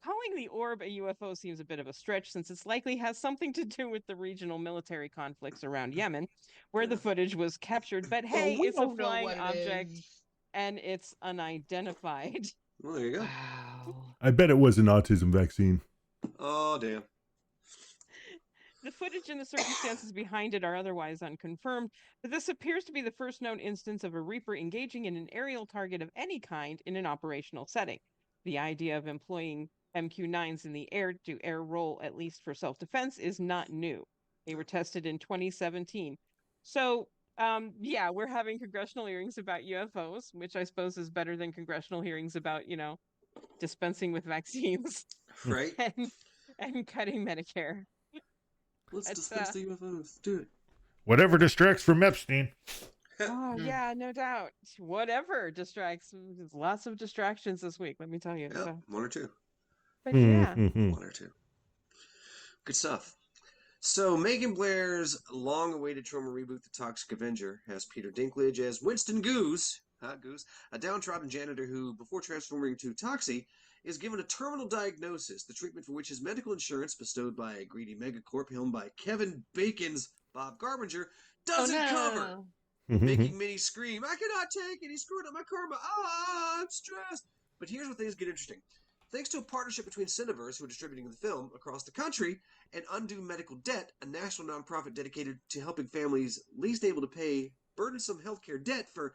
Calling the orb a UFO seems a bit of a stretch since it likely has something to do with the regional military conflicts around Yemen, where the footage was captured. But hey, we it's a don't know flying what it object is. and it's unidentified. Well, there you go. Wow. I bet it was an autism vaccine. Oh, damn. The footage and the circumstances behind it are otherwise unconfirmed, but this appears to be the first known instance of a Reaper engaging in an aerial target of any kind in an operational setting. The idea of employing MQ-9s in the air-to-air role, at least for self-defense, is not new. They were tested in 2017. So, yeah, we're having congressional hearings about UFOs, which I suppose is better than congressional hearings about, dispensing with vaccines. Right. and cutting Medicare. Let's discuss the UFOs. Do it. Whatever distracts from Epstein. Oh, yeah, no doubt. Whatever distracts. There's lots of distractions this week, let me tell you. Yep, So. one or two. But yeah. One or two. Good stuff. So, Megan Blair's long-awaited trauma reboot, The Toxic Avenger, has Peter Dinklage as Winston Goose, a downtrodden janitor who, before transforming to Toxie, is given a terminal diagnosis, the treatment for which his medical insurance, bestowed by a greedy megacorp helmed by Kevin Bacon's Bob Garbinger, doesn't cover. Making Minnie scream, "I cannot take it! He screwed up my karma! Ah, I'm stressed!" But here's where things get interesting. Thanks to a partnership between Cineverse, who are distributing the film across the country, and Undo Medical Debt, a national nonprofit dedicated to helping families least able to pay burdensome healthcare debt for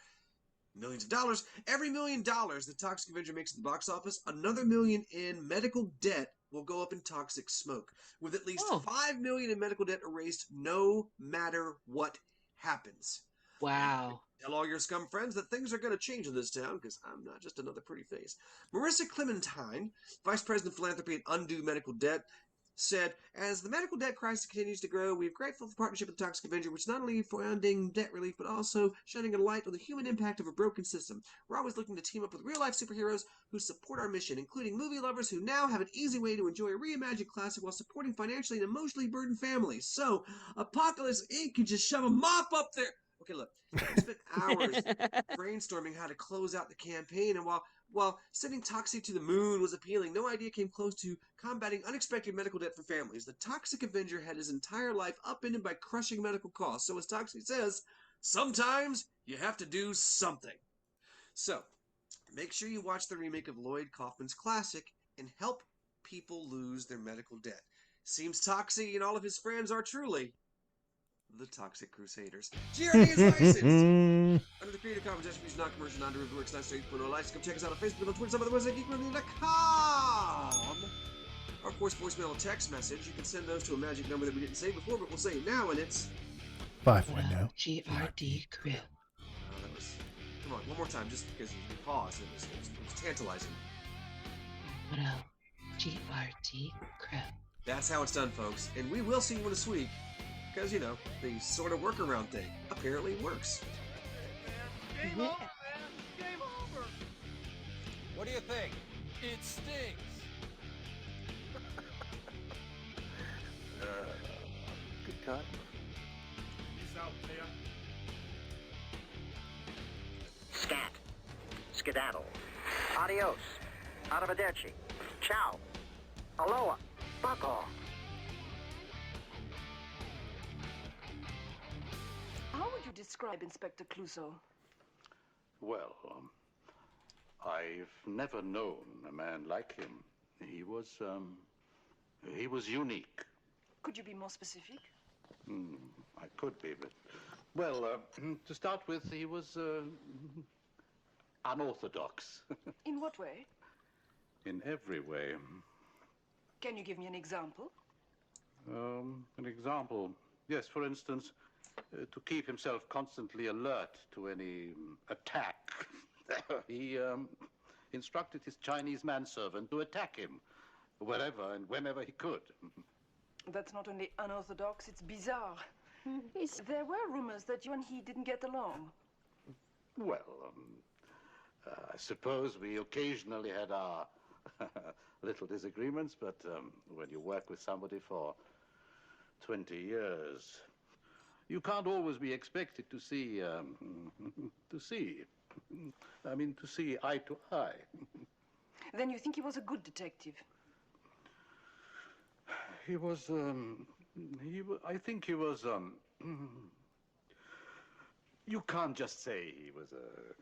millions of dollars, every $1 million the Toxic Avenger makes at the box office, another $1 million in medical debt will go up in toxic smoke, with at least $5 million in medical debt erased no matter what happens. Wow. Tell all your scum friends that things are going to change in this town, because I'm not just another pretty face. Marissa Clementine, Vice President of Philanthropy at Undo Medical Debt, said, "As the medical debt crisis continues to grow, we are grateful for the partnership with the Toxic Avenger, which is not only funding debt relief, but also shining a light on the human impact of a broken system. We're always looking to team up with real-life superheroes who support our mission, including movie lovers who now have an easy way to enjoy a reimagined classic while supporting financially and emotionally burdened families. So, Apocalypse Inc. can just shove a mop up there." Okay, look, we spent hours brainstorming how to close out the campaign, and while sending Toxie to the moon was appealing, no idea came close to combating unexpected medical debt for families. The Toxic Avenger had his entire life upended by crushing medical costs. So as Toxie says, sometimes you have to do something. So, make sure you watch the remake of Lloyd Kaufman's classic and help people lose their medical debt. Seems Toxie and all of his friends are truly the Toxic Crusaders. GRD is licensed under the Creative Commons Attribution Non-Commercial Non-Derivative Works 9.8.0 license. Come check us out on Facebook, on Twitter, some of the website geekmoney.com. Or of course, voicemail or text message. You can send those to a magic number that we didn't say before, but we'll say it now, and it's 510 GRD Crew. That was. Come on, one more time, just because you paused. It was tantalizing. GRD Crew. That's how it's done, folks. And we will see you this week. Because, the sort of workaround thing apparently works. Game over, man! Game over! What do you think? It stinks! Good cut. Peace out, Leah. Scat. Skedaddle. Adios. Arrivederci. Ciao. Aloha. Fuck off. How would you describe Inspector Clouseau? Well, I've never known a man like him. He was unique. Could you be more specific? I could be, but... Well, to start with, he was, unorthodox. In what way? In every way. Can you give me an example? An example. Yes, for instance, to keep himself constantly alert to any attack. He instructed his Chinese manservant to attack him wherever and whenever he could. That's not only unorthodox, it's bizarre. There were rumors that you and he didn't get along. Well, I suppose we occasionally had our little disagreements, but when you work with somebody for 20 years, you can't always be expected to see, to see eye to eye. Then you think he was a good detective? He was, I think he was, you can't just say he was a...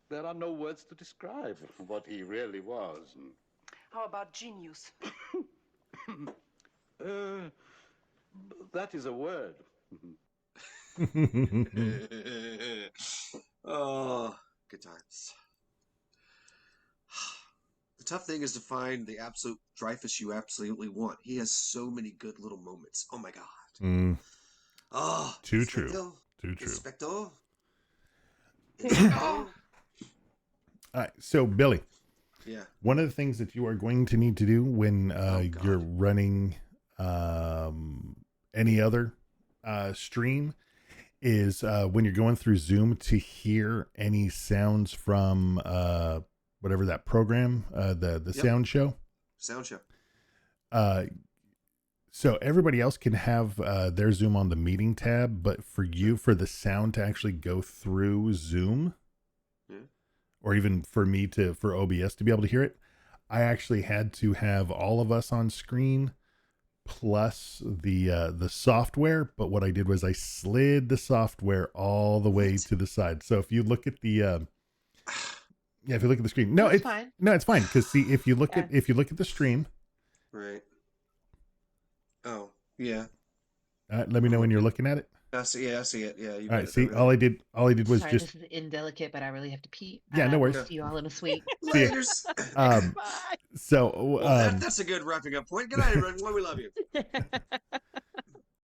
There are no words to describe what he really was. How about genius? That is a word. Oh, good times. The tough thing is to find the absolute Dreyfus you absolutely want. He has so many good little moments. Oh my god. Oh, Too true. Too true. Inspector. All right, so Billy. Yeah. One of the things that you are going to need to do when you're running any other stream is when you're going through Zoom to hear any sounds from whatever that program, the sound show. Sound show. So everybody else can have their Zoom on the meeting tab, but for you, for the sound to actually go through Zoom, or even for me for OBS to be able to hear it, I actually had to have all of us on screen plus the software. But what I did was I slid the software all the way to the side. So if you look at the if you look at the screen, it's fine. No, it's fine, because see, if you look at the stream, right. Oh yeah. Let me know when you're looking at it. I see it. Yeah. All right. See, all I did was Sorry, just. this is indelicate, but I really have to pee. Yeah, no worries. We'll see you all in a suite. Later. So well, that's a good wrapping up point. Good night, everyone. We love you.